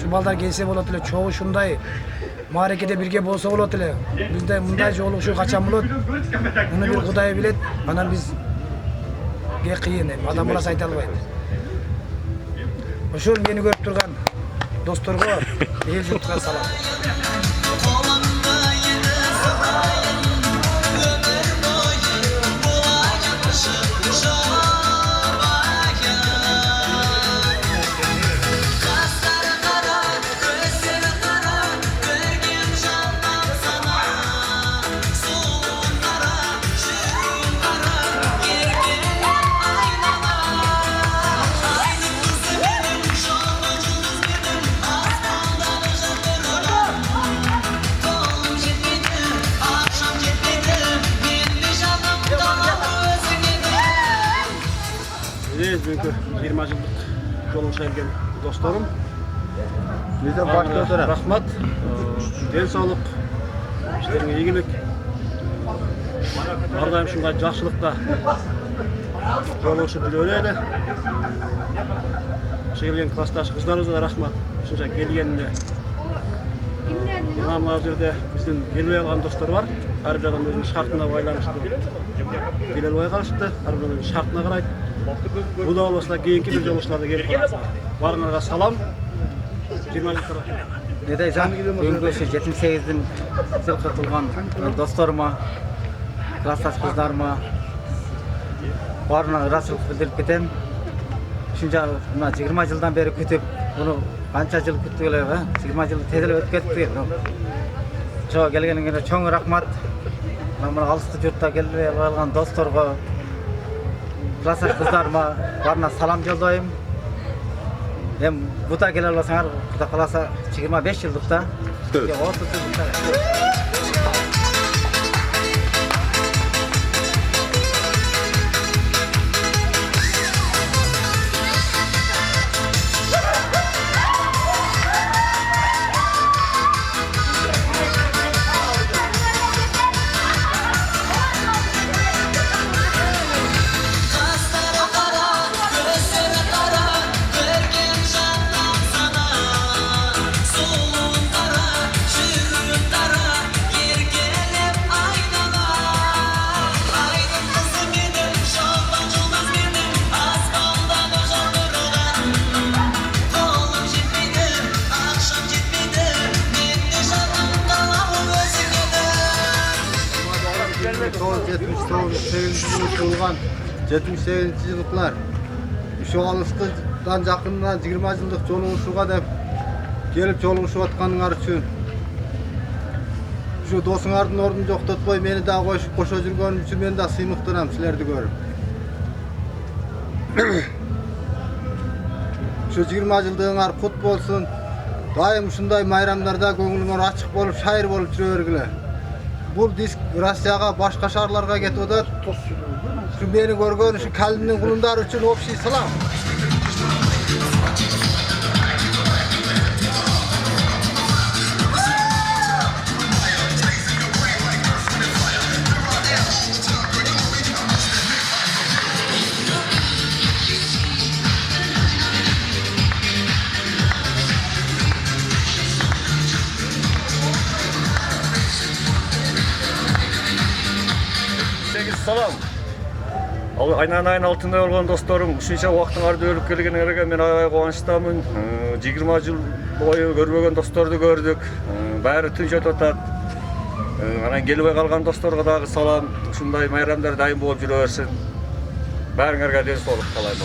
Şu балдар келсе болот эле, чогуу ушундай мааракеде бирге болсо болот эле. Бизде мындай жолугушуу качан болот? Муну бир Кудай билет. Анан бизге кыйын, адам баласы айта албайт. Ошол мени көрүп турган досторго эл журтка салам. Çünkü 20 yıllık yolumuza gelgen dostlarım. Bizden başta rahmat, den sağlık, işlerine iyilik. Ardayım şunday жақсылықта жолугушуп жүрөлү. Келген классташ кыздарыбызга да рахмат. Ушунча келгенине. Мына жерде биздин келбей калган достор бар. Ар бир адам өзүнүн шартына байланыштуу келе албай калышты. Ар бир адамдын шартына карайт. Bu da olursa keyinki bir yoluşlarda gelip varınlarga salam. 20 yıldır. Ne deysen? Bugün şu 78'din sırkı kılgan dostlarıma, klassas kızlarıma varına rahatsızlık bildirip ketem. Şunca 20 yıldan beri kütüp bunu kança yıl küttüler, 20 yıl tezeli ötkettik. Çoğu gelgenine çoğun rahmat. Bana alıştı yurtta gelip algan dostlarga, klassas kızlarıma varına salam yollayayım. Hem bu da gelir olsalar, bu da kalasa 25 yıllıkta. Evet. 30 yıllıkta. Kurulgan 78 yıllıklar şu alıştıdan yakından 20 yıllık joluguşuga dep gelip joluguşup atkanыңар üçün şu dosuңардын ордун жоктотпой мени да кошо жүргөнүм үчүн мен да сыймыктанам силерди көрүп. Şu 20 жылдыгыңар кут болсун. Дайым ушундай майрамдарда көңүлүңөр ачык болуп, шайыр болуп жүрө бергиле. Бұл диск Россияға, башқа шарларға кетіп отыр. Şu meni görgөн, şu kalbimnin kulundar üçün общий салам. Assalam. Aynan altında olgan dostlarım, ушунча убакыттын арда өлүп келгениңерге мен аябай кубанычтамын. 20 жыл бою көрбөгөн досторду көрдүк. Баары тынч өтүп атат. Анан келбей калган досторго дагы салам. Ушундай майрамдар дайым болуп жүрө берсин. Баарыңарга ден соолук каалайм.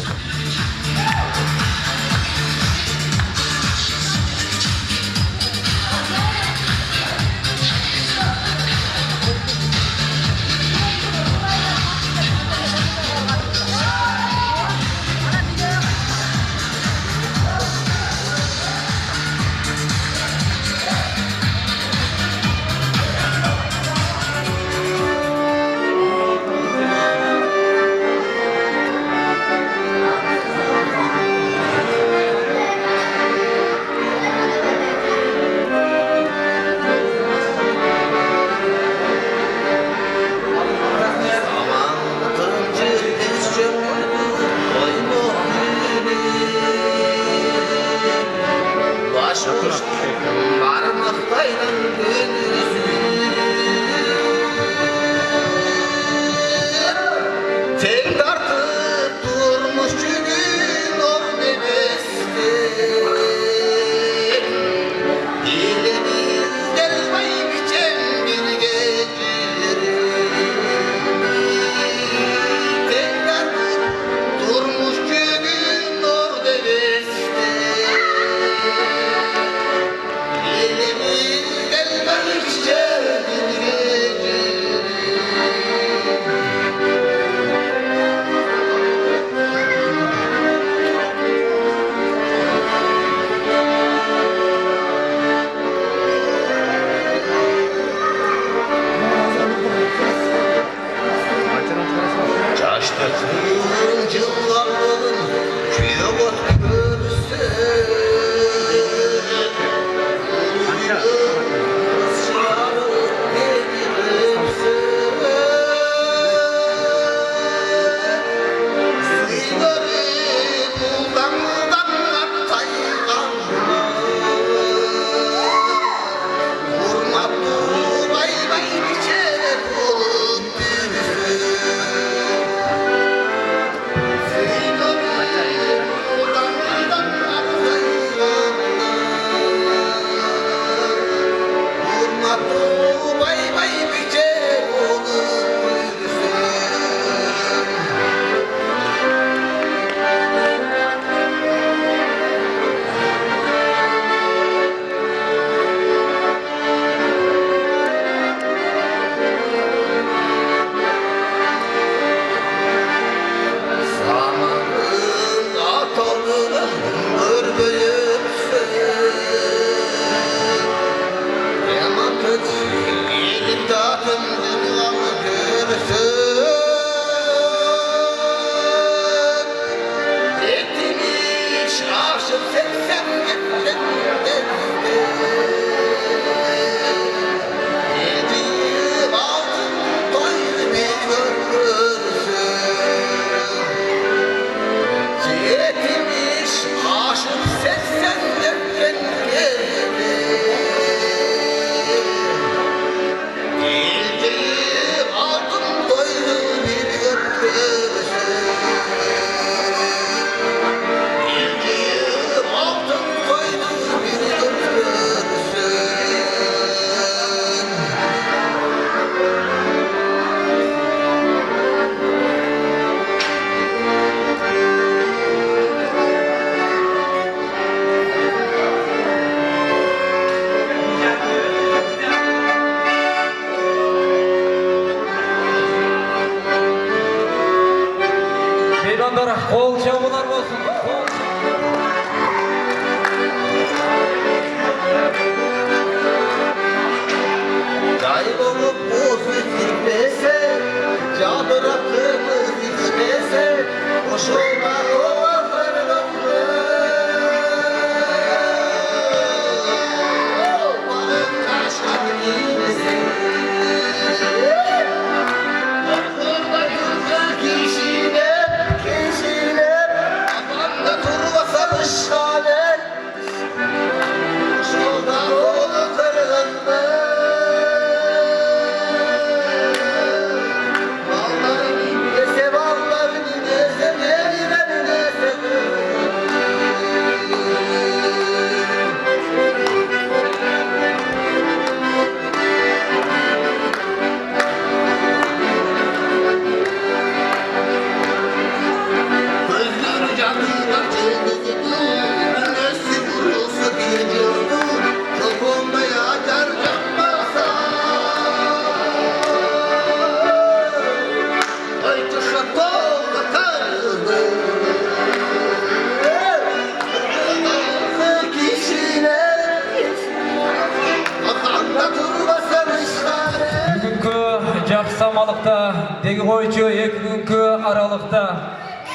орталықта деги койчу 2 күнгө аралыкта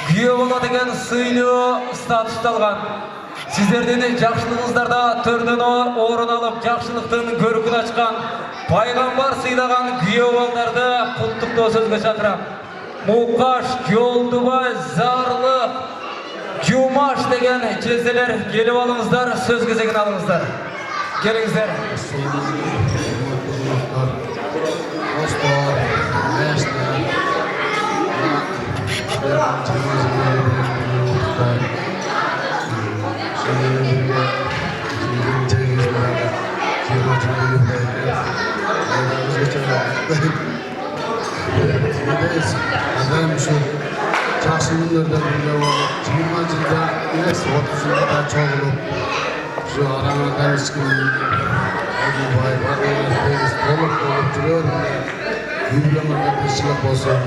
күйөө боло деген сыйлуу статусталган. Сиздердин жакшылыгыңыздарда төрдөн орун алып, жакшылыктын көркүн ачкан, пайгамбар сыйлаган күйөө балдарды куттуктоо сөзгө чакырам. Мукаш, Жолдубай, Зарлык, Жумаш деген жезделер келип алыңыздар, сөз кезегин алыңыздар. Келиңиздер. Adam şu жақсы күндерден бірге болып, 20 жылда емес, 30 жылда çoğulup, şu aramada eskinin Odubay, Barbaros, Deniz толып жүрөр. Юбилейге тіршілік болсын.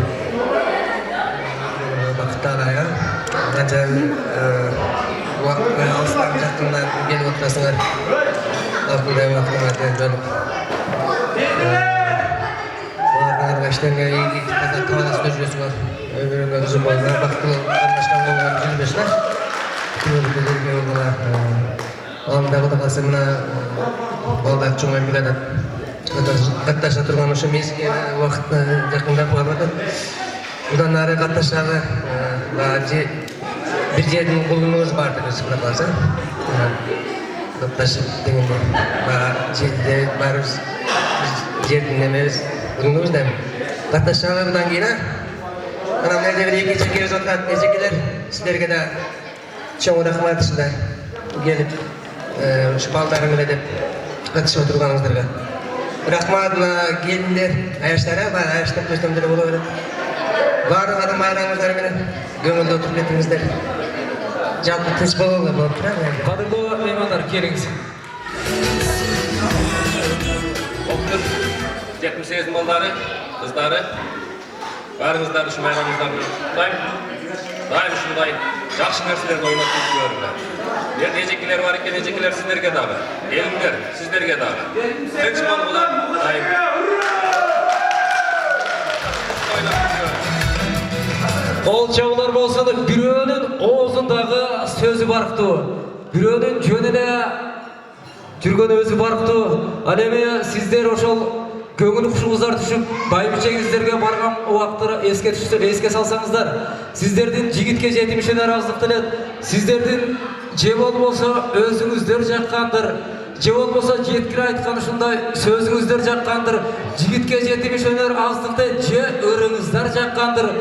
Бақыттар қанша алыстан жақыннан келіп отырсыңар. Алтындай уақытыңарды бөліп. Оларға іштерге қаласында жүресіңер. Өміріңе ұзын болыңдар, бақыттылы қандашқан болған жүрмесіңер. Күнеліктерге олғыла. Оламдағы да қалсы мұна балдар чоңайын біледі. Қатташа тұрған үшін мезге уақытына жақындап қалады. Бұдан әрі қатташағы бір жердің құлыңыз барды көзіп қалса. Қатташы дегенде жерде барыз жердің неміз құлыңыз дәмі. Қатташағы бұдан кейін анам нәрде бір екі жекелер отқан жекелер сіздерге де чоң рахмат ішінде келіп балдарым деп қатысып отырғаныңыздарға. Рахмат келіндер, аяштары бар, аяштар көстемдері бола береді. Барлығының майраңыздар менен көңілді отырып кетіңіздер. Жалпы тыныш болуға болып тұрады. Қадірлі меймандар, келіңіз. 78 балдары, қыздары, барыңыздар үшін майраңыздарды құттықтаймын. Дайым шындай жақсы нәрселерді ойнатып жүріңдер. Енді ежекелер бар екен, ежекелер сіздерге дағы. Еліңдер, сіздерге дағы. Тынш болуға дайым. Қол чабылар болса да бирөөнүн оозундағы сөзі барықту. Бирөөнүн жөнүнө жүргөн өзі барықту. Ал эми сіздер ошол көңіл құшыңыздар түшіп, баймичеңіздерге барған уақыттары еске салсаңыздар, сіздердің жігітке жетімішіне разылық тілет, сіздердің же болса өзіңіздер жаққандыр, же болса жеткіре айтқан ұшындай сөзіңіздер жаққандыр, жігітке жетімішіне разылықты же ұрыңыздар жаққандыр,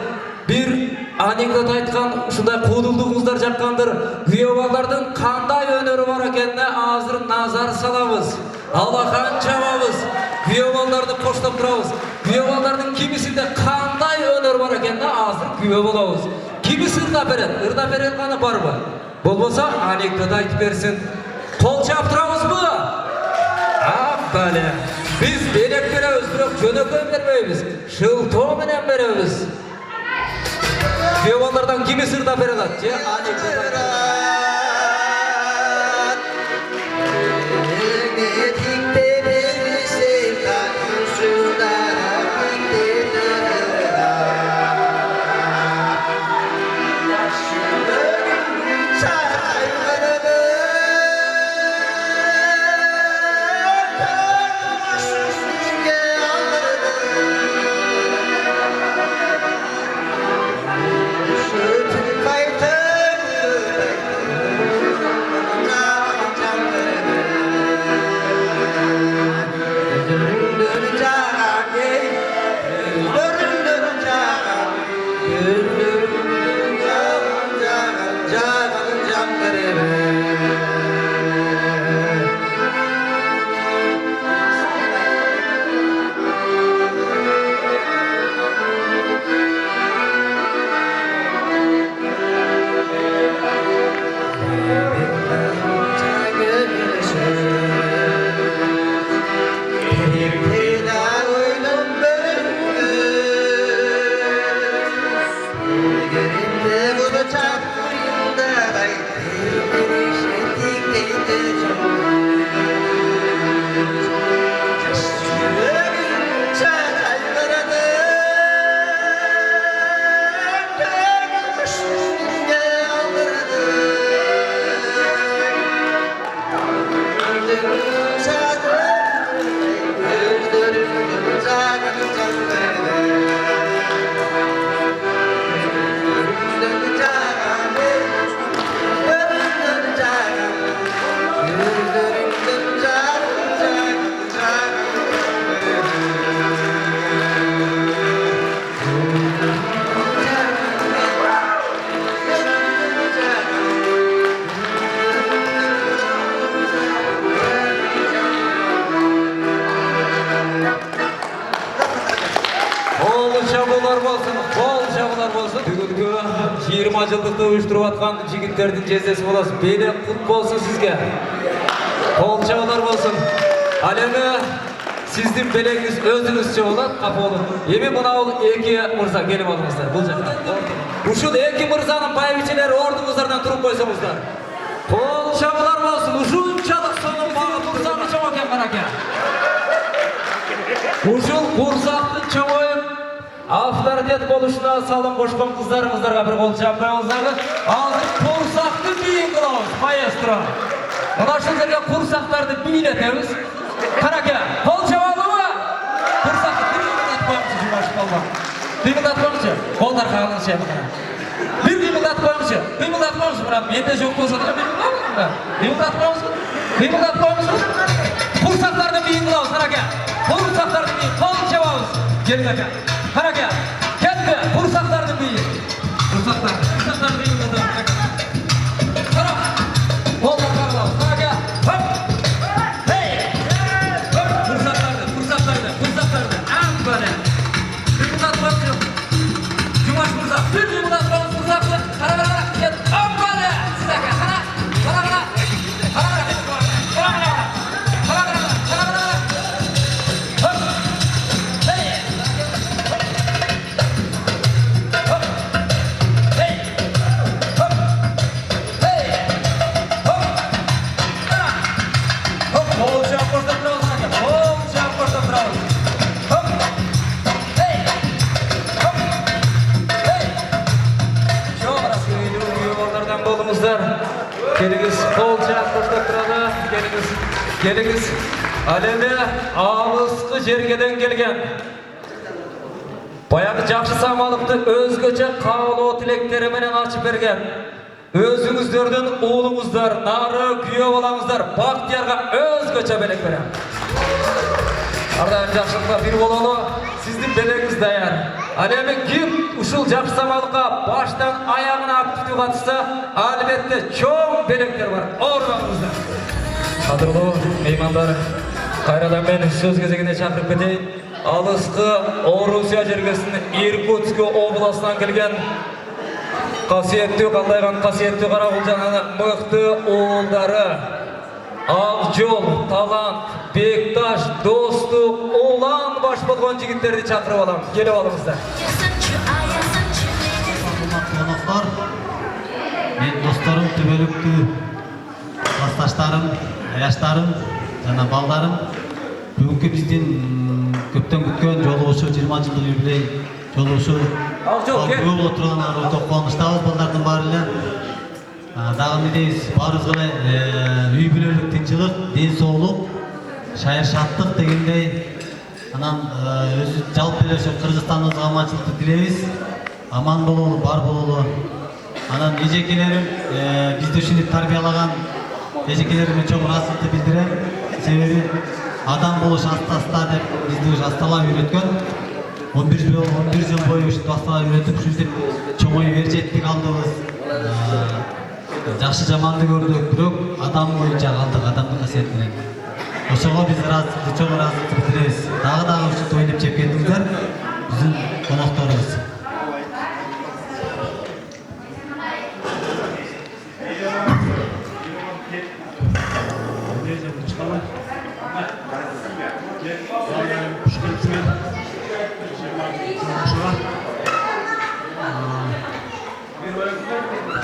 бір анекдот айтқан ұшындай қудылдығыңыздар жаққандыр, күйеуалардың қандай өнері бар екеніне азыр назар саламыз, алақан жабамыз. Күйеуалдарды қоштап тұрамыз. Күйеуалдардың кимисінде қандай өнер бар екеніне азыр күйеу боламыз. Кимisi ырда берет қаны бар ба? Болмаса анекдот айтып берсін. Қол чап тұрамыз ба? Бәле. Біз белек береміз, бірақ жөнекей бермейміз. Шылтоо менен береміз. Күйеуалдардан кимisi ырда берет? Же анекдот айтып. Kutlar bolsun. Бүгүnkү 20 жылдыкты уюштуруп аткан жигиттердин жездеси болосун. Бейли кут болсун сизге. Кол чабуулар болсун. Ал эми сиздин белегиңиз өзүңүзчө болот, капа болуп. Эми мынау эки мырза келип алыңыздар бул жакка. Ушул эки мырзанын байбичелери ордуңуздардан туруп койсоңуздар. Кол чабуулар болсун. Ушунчалык сонун багыт мырзаны чоң экен караке. Ушул курсактын чоңоюп авторитет болушуна салым кошкон кыздарыңыздарга бир кол чаап коюңуздар. Азыр курсакты бийин кылабыз, маэстро. Мына ушул жерге курсактарды бийлетебиз. Караке, кол чабалыбы? Курсакты кыймылдатып коюңузчу, жумаш колдон. Кыймылдатып коюңузчу, колдар кагылышы эми кара. Бир кыймылдатып коюңузчу, кыймылдатып коюңузчу, бирок менде жок болсо да кыймылдатып коюңузчу. Кыймылдатып коюңузчу. Курсактарды бийин кылабыз, караке. Курсактарды бийин, кол чабабыз. Келин ака. Караке, кетти, курсактарды бийин. Курсактарды бийин кылабыз. Кара. Колдар кагылабыз, караке. Хоп. Böyle. Kıyımdat bakıyor. Cumaş Mırza. Bir kıyımdat bakıyor. Mırzaklı. Kara kara kara. Gel. Hop böyle. Size gel. Kara. Kara kara. Kara kara. Kara kara. Kara kara. Kara kara. Hop. Hey. Hop. Hey. Hop. Hey. Hop. Kara. Hop. Bolca koşta duralım. Bolca koşta duralım. Geliniz kol çap koştak turалы, geliniz. Al endi alысқы жергеден келген. Баягы жакшы самалыкты өзгөчө каалоо тилектери менен ачып берген. Өзүңүздөрдүн уулуңуздар, нары күйөө балаңыздар Бактиярга өзгөчө белек берем. Ардайым жакшылыкка бир бололу, сиздин белегиңиз даяр. Ал эми ким ушул жакшы самалыкка баштан аягына активдүү катышса, албетте чоң белектер бар. Ордуңуздар. Кадырлуу меймандар, кайрадан мен сөз кезегине чакырып кетейин. Алыскы Орусия жергесинин Иркутск областынан келген касиеттүү калдайган касиеттүү Каракулжанын мыкты уулдары Акжол, Талант, Бекташ, Достук, Улан баш болгон жигиттерди чакырып алам. Келип алыңыздар. Конокторлор, мен досторум, түбөлүктүү классташтарым, аяштарым жана балдарым, бүгүнкү биздин көптөн күткөн жолугушуу 20 жылдык юбилей жолугушуу көп болуп тургандар өтө кубанычтабыз балдардын баары эле. Дагы эмне дейбиз, баарыбызга эле үй бүлөлүк тынчылык, ден соолук, шайыршаттык дегендей, анан өзү жалпы эле ошо Кыргызстаныбызга аманчылыкты тилейбиз. Аман бололу, бар бололу. Анан эжекелерим, бизди ушинтип тарбиялаган эжекелериме чоң ыраазычылыкты билдирем. Себеби адам болуш аста-аста деп бизди ушу асталап үйрөткөн. 11 жыл бою ушинтип асталап үйрөтүп, ушинтип чоңоюп ер жеттик алдыбыз. Жакшы жаманды көрдүк, бирок адам боюнча калдык, адамдын касиети менен. Ошого биз ыраазычылыкты, чоң ыраазычылыкты билдиребиз. Дагы ушинтип ойноп жеп келдиңиздер, биздин конокторубуз.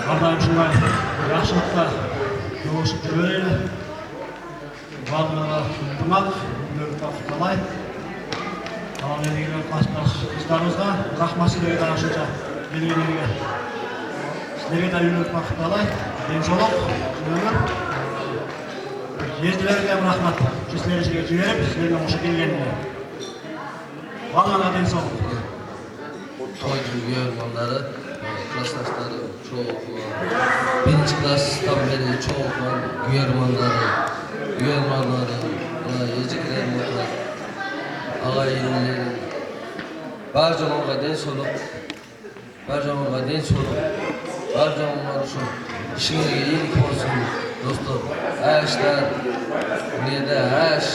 Ардайым шындай жақшылықта жолышып жүрелі. Барлығы ынтымақ, үйлерді қалай. Алам елгелер қыздарымызға рахмат сіздерге де ашынша келгендерге. Сіздерге де үйлерді қалай. Денсаулық, өмір. Езгілерге рахмат. Сіздерге жіберіп, сіздерге осы келгеніне. Барлығына денсаулық. Той жүрген балдары, классташтары, çoğu birinci klasstan beri çoğu güyermanları, eciklerim oturar, ağayinlerim, barcamanga den soluk, barcamanga şu işinize iyilik olsun dostum, ağaçlar, neyde ağaç,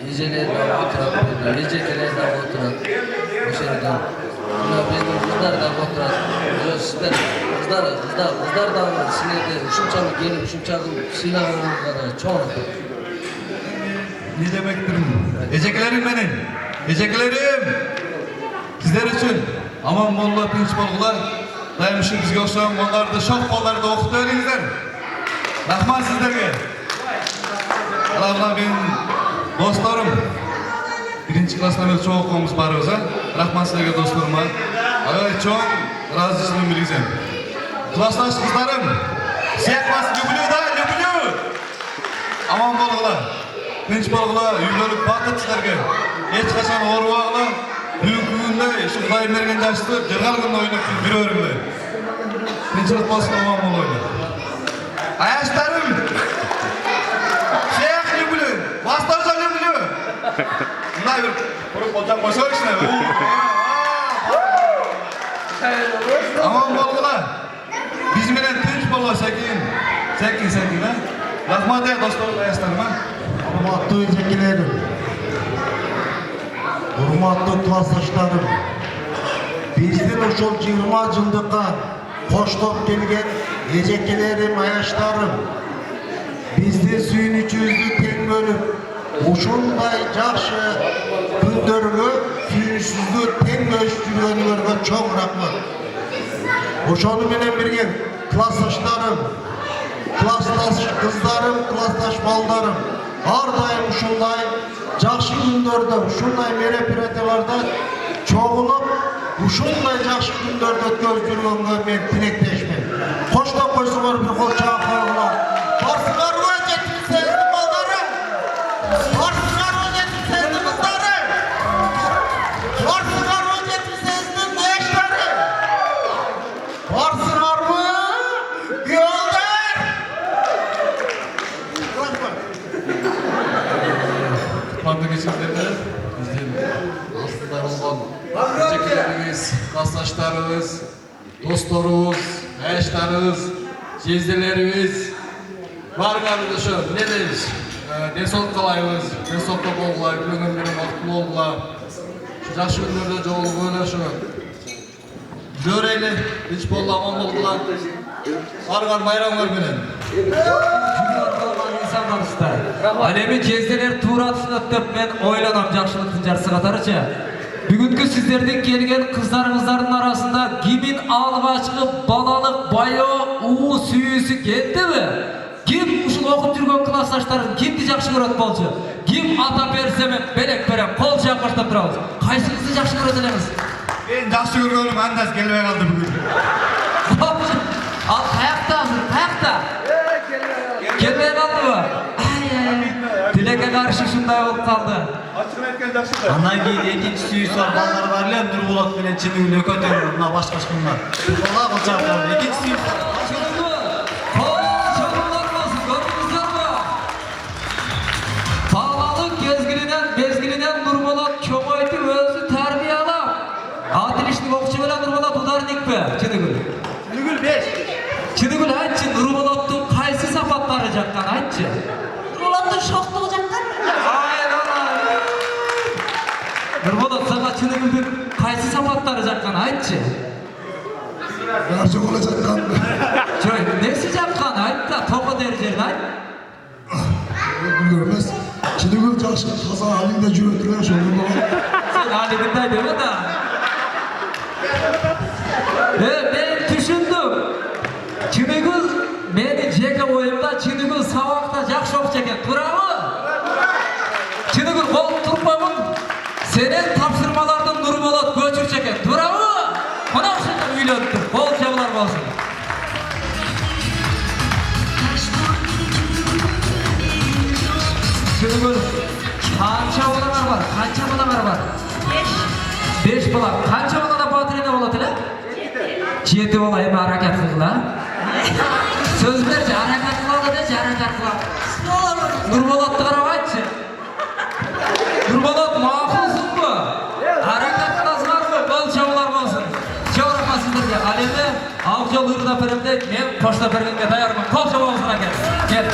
ecelerden oturak, ecekelerden oturak, o şeyden, buna bizim kızlar da сіздер қыздар да сіздерді ушунчалык келип ушунчалык сыйлаганыңызга чоң рахмат. Не демектирмин? Эжекелерим менен. Эжекелерим. Сиздер үчүн аман болула, тынч болгула. Дайым ушул бизге окшогон балдарды, шок балдарды окутуп бериңиздер. Рахмат сиздерге. Аларга менин досторум. 1-класстан бери чоң окуганбыз барыбыз, Рахмат сиздерге досторума. Аябай чоң ыраазычылыгымды билдирсем. Классташ кыздарым, всех вас люблю, да, люблю. Аман болгула, тынч болгула, үйлөрүк бакыт сиздерге. Эч качан оорубагыла, бүгүнкү күндө ушу Кудайым берген жашты жыргалгында ойноп жүрө бериңлер. Тынчылык болсун, аман болойлар. Аяштарым, всех люблю, вас тоже люблю. Мындай бир куруп болжап койсоңучу. Аман болгула. Биз менен тынч болго секин. Секин, Рахмат достор, аяштарым. Урматтуу эжекелерим, урматтуу классташтарым, биздин ушул 20 жылдыкка коштоп келген эжекелерим, аяштарым, биздин сүйүнүчүбүздү тең бөлүп, ушундай жакшы күндөргө сүйүнүчүбүздү тең бөлүшүп жүргөнүңөргө чоң рахмат. Ошону менен бирге классташтарым, классташ кыздарым, классташ балдарым, ар дайым ушундай жакшы күндөрдө, ушундай мероприятияларда чогулуп, ушундай жакшы күндөрдү өткөрүп жүргөнгө мен тилектешмин. Коштоп койсоңор бир кол чаап коюңар. Барсыңарбы жетимсездин балдары? Барсыңарбы жетимсездин кыздары? Барсыңарбы жетимсездин эштери? Барсыңарбы күйөөдөр? Кутмандуу кечиңиздерди биздин астында болгон эжекелерибиз, классташтарыбыз, досторубуз, аяштарыбыз, жезделерибиз баарыңарыбыз ошо эмне дейбиз? Ден соолук каалайбыз, ден соолукта болгула, күнүңөр менен бактылуу болгула. Жакшы күндөрдө жолугуп ошо жүрө берели, тынч болула, аман болгула. Баарыңар байрамыңар менен. Ал эми жезделер туура түшүнөт деп мен ойлоном жакшылыктын жарысы катарычы. Бүгүнкү сиздердин келген кыздарыңыздардын арасында кимин алгачкы балалык баяоо уу сүйүүсү келдиби? Ким ушул окуп жүргөн классташтарым кимди жакшы көрөт болчу? Ким ата берсем белек берем, кол жаап баштап турабыз. Кайсыңызды жакшы көрөт элеңиз? Мен жакшы көргөнүм андас келбей калды бүгүн. Ал каякта азыр, каякта? Келбей калдыбы? Тилекке каршы ушундай болуп калды. Ачыгын айткан жакшы да. Андан кийин экинчи сүйүүсү бар балдар бар эле, Нурболот менен Чыныбүл экөөтөр мына башка ышкындар. Бала кылчап калды. Экинчи сүйүүсү. Балалык мезгилинен Нурболот чоңойтуп өзү тарбия алып. Атилиштик окчу менен Нурболот ударникпи? Чыныбүл. Чыныбүл айтчы, Нурболоттун кайсы сапаттары жаккан айтчы? Нурболоттун шоктугу жаккан? Нурболот, сага Чыныбүлдүн кайсы сапаттары жаккан айтчы? Жакшы боло жаткан. Жок, неси жаккан айт да, топо дер жерин айт. Билбейм эмес. Чыныбыл жакшы таза алыңда жүрө турган ошол Нурболот. Сен алигинде деме да. Мен түшүндүм. Чыныбыл менин жеке оюмда Чыныбыл сабакта жакшы окчу экен, туурабы? Чыныбыл болуп турбаймын. Сенин тапшырмалардын Нурболот көчүрчү экен, туурабы? Мына ушунда үйлөнүптүр, кол жабылар болсун. Чыныбыл, канча балаңар бар? 5 бала. Канча балада батырене болот эле? 7 бала, эми аракет кылгыла. Сөз берчи, аракет кылалы дечи, аракет кылалы. Нурболотду карап айтчы. Нурболот макулсуңбу? Аракет кыласыңарбы? Кол чабуулар болсун. Чоң рахмат сиздерге. Ал эми ак жол уйруна берем дейт, мен коштоп бергенге даярмын. Кол чабууларыңызга кел.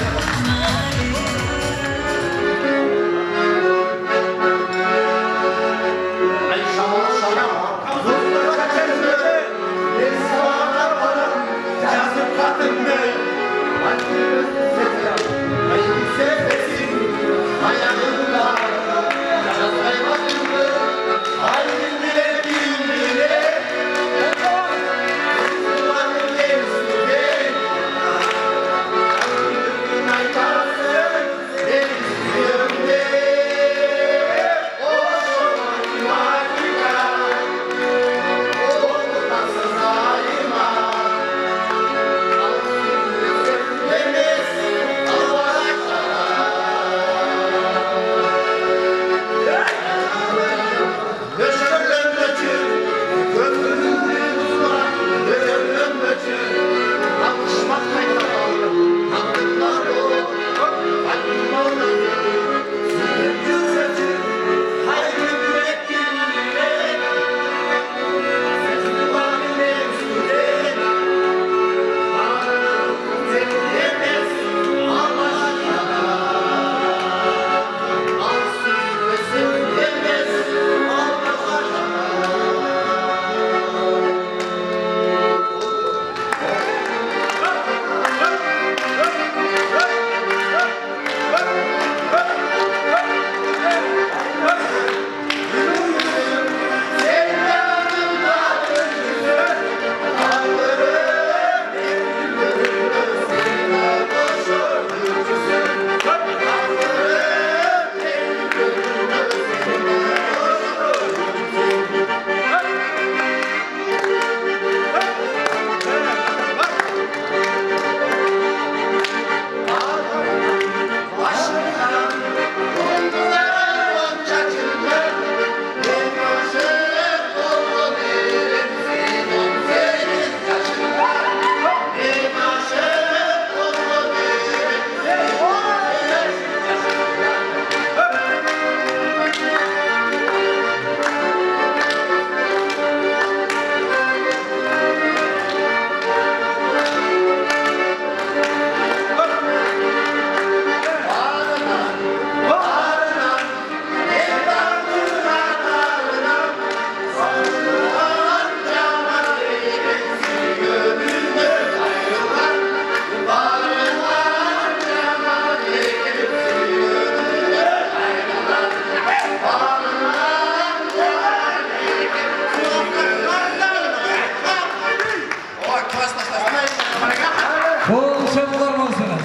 Koşamlarmısınız?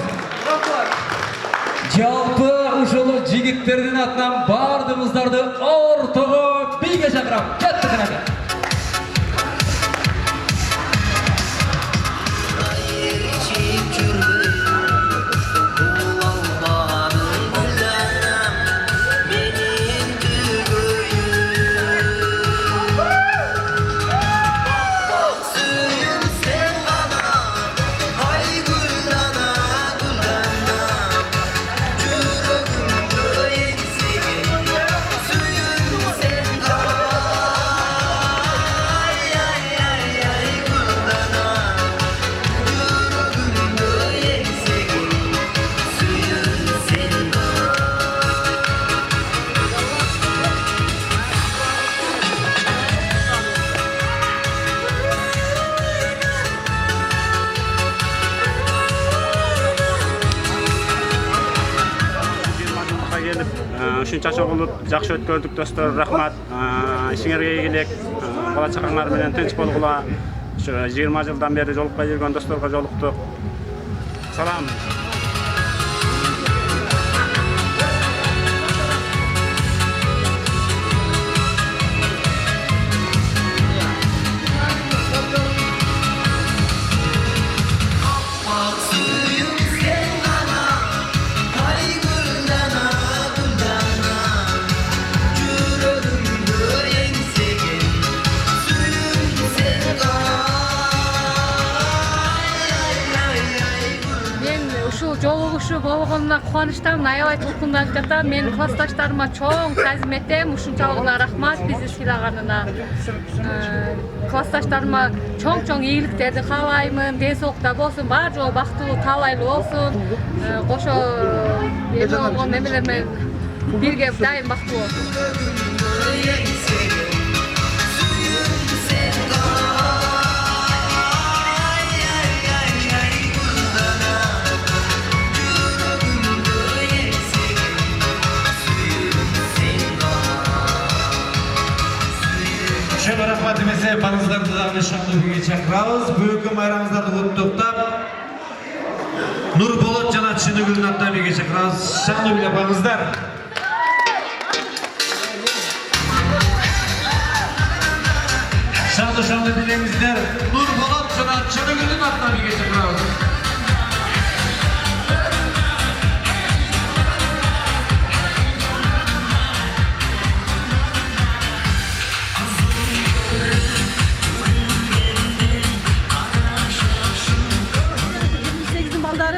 Жалпы ушул жигиттердин атынан бардыгыңыздарды ортого бийге чакырам. Кетти кынакы. Ушунча чогулуп жакшы өткөрдүк достор, рахмат. Ишиңерге ийгилик, бала чагаңар менен тынч болгула. Ушу 20 жылдан бери жолукпай жүргөн досторго жолуктук. Салам. Жолугушуу болгонуна кубанычтамын, аябай толкунданып жатам. Мен классташтарыма чоң таазим этем, ушунчалыгына рахмат бизди сыйлаганына. Классташтарыма чоң ийгиликтерди каалаймын, ден соолукта болсун, баары жолу бактылуу, таалайлуу болсун. Кошо эме болгон эмелер менен бирге дайым бактылуу болсун. Шөбі рахмат емесе, барыңыздарды дағыны шаңды бүге чақырауыз. Бүгінгі майрамыздарды құттықтап, Нұрболот жана Чынығүлдің атынан бүге чақырауыз. Шаңды бүге барыңыздар. Шаңды білеңіздер, Нұрболот жана Чынығүлдің атынан бүге чақырауыз.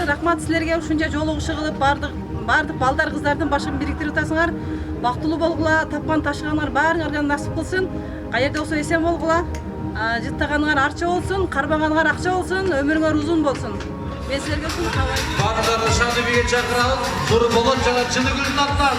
Рахмат силерге ушунча жолугушуу кылып бардык балдар кыздардын башын бириктирип атасыңар. Бактылуу болгула, тапкан ташыганыңар баарыңарга насип кылсын. Каерде болсо эсен болгула. Жыттаганыңар арча болсун, карбаганыңар акча болсун, өмүрүңөр узун болсун. Мен силерге ушул каалайм. Бардыгыңарды шаңды биге чакырабыз. Нұрболот жана Чынығүлдің атынан.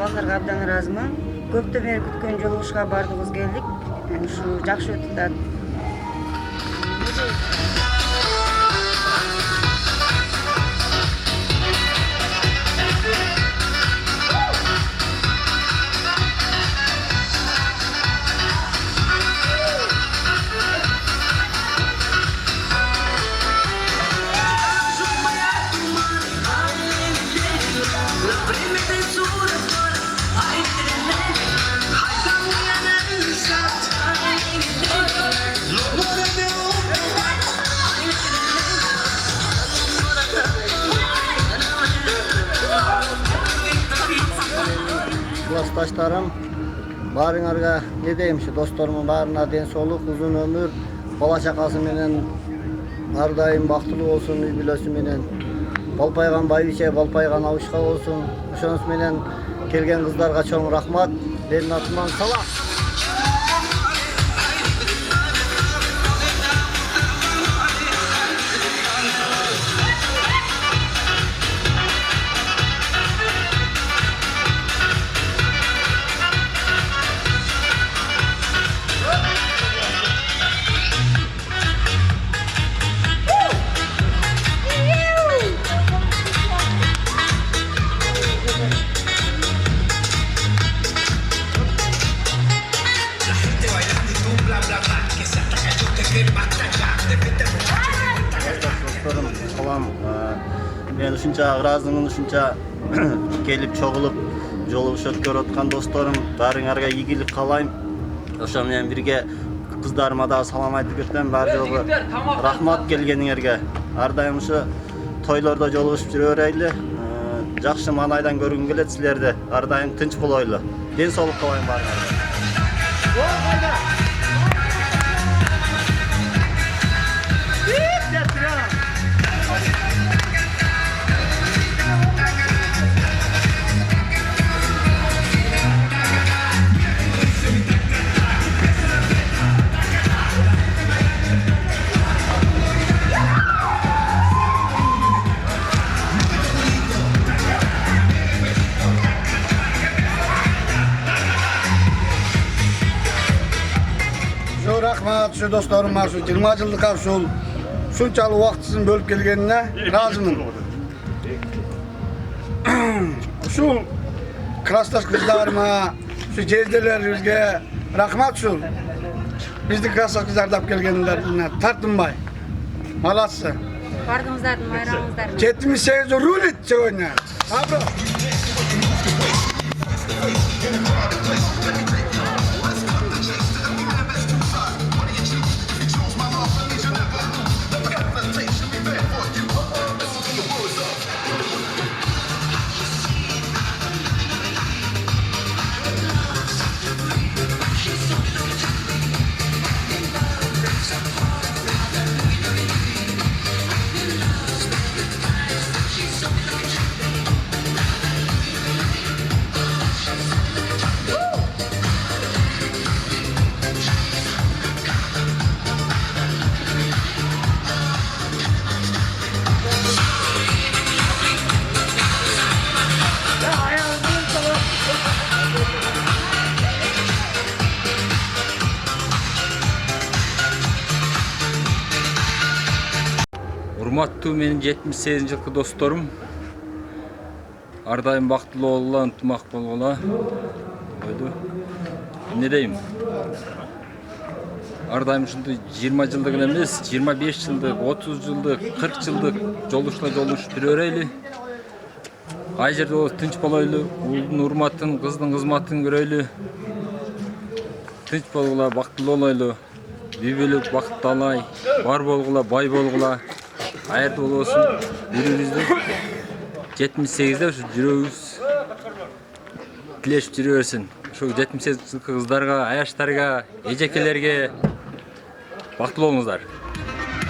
Балдарга абдан ыраазымын. Көптөн бери күткөн жолугушууга бардыгыбыз келдик. Ушу жакшы өтүп атат. Классташтарым, баарыңарга не дейм, досторумун баарына ден соолук, узун өмүр, бала чакасы менен ар дайым бактылуу болсун, үй бүлөсү менен. Балпайган байбиче, балпайган абышка болсун. Ошонус менен келген кыздарга чоң рахмат. Менин атымдан салам. Dostlarım, salam. Men ушунча ыраазымын, ушунча келип чогулуп жолугуш өткөрүп аткан досторум, баарыңарга ийгилик каалайм. Ошо менен бирге кыздарыма дагы салам айтып кетем. Бар жогу рахмат келгениңерге. Ар дайым ушу тойлордо жолугушуп жүрө берели. Жакшы маанайдан көргүм келет силерди. Ар дайым тынч болойлу. Ден соолук каалайм баарыңарга. Rahmat şu dostlarıma şu 20 yıllık uşul şunçalı vaktısını bölüp gelgenine razımın. Şu klastaş kızlarıma, şu cezdelerimize rahmat şu. Bizde klastaş kızlar gelgenlerine tartınmay. Malası. Bardığımızlardan, bayramımızlardan. 78 rulet söyle. Abla. Урматтуу менин 78 жылкы досторум, ар дайым бактылуу болгула, ынтымак болгула. Эмне дейм? Ар дайым ушундай 20 жылдык эмес, 25 жылдык, 30 жылдык, 40 жылдык жолугушуп жүрө берели. Ай жерде болсо тынч болойлу, уулдун урматын, кыздын кызматын көрөйлү. Тынч болгула, бактылуу болойлу. Үй бүлүк бакталай, бар болгула, бай болгула. Айырды болосун, бири-бирибизди 78'de ушу жүрөгүбүз тилешип жүрө берсин. Ушу 78 жылкы кыздарга, аяштарга, эжекелерге бактылуу болуңуздар.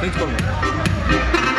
Тынч болуңуздар.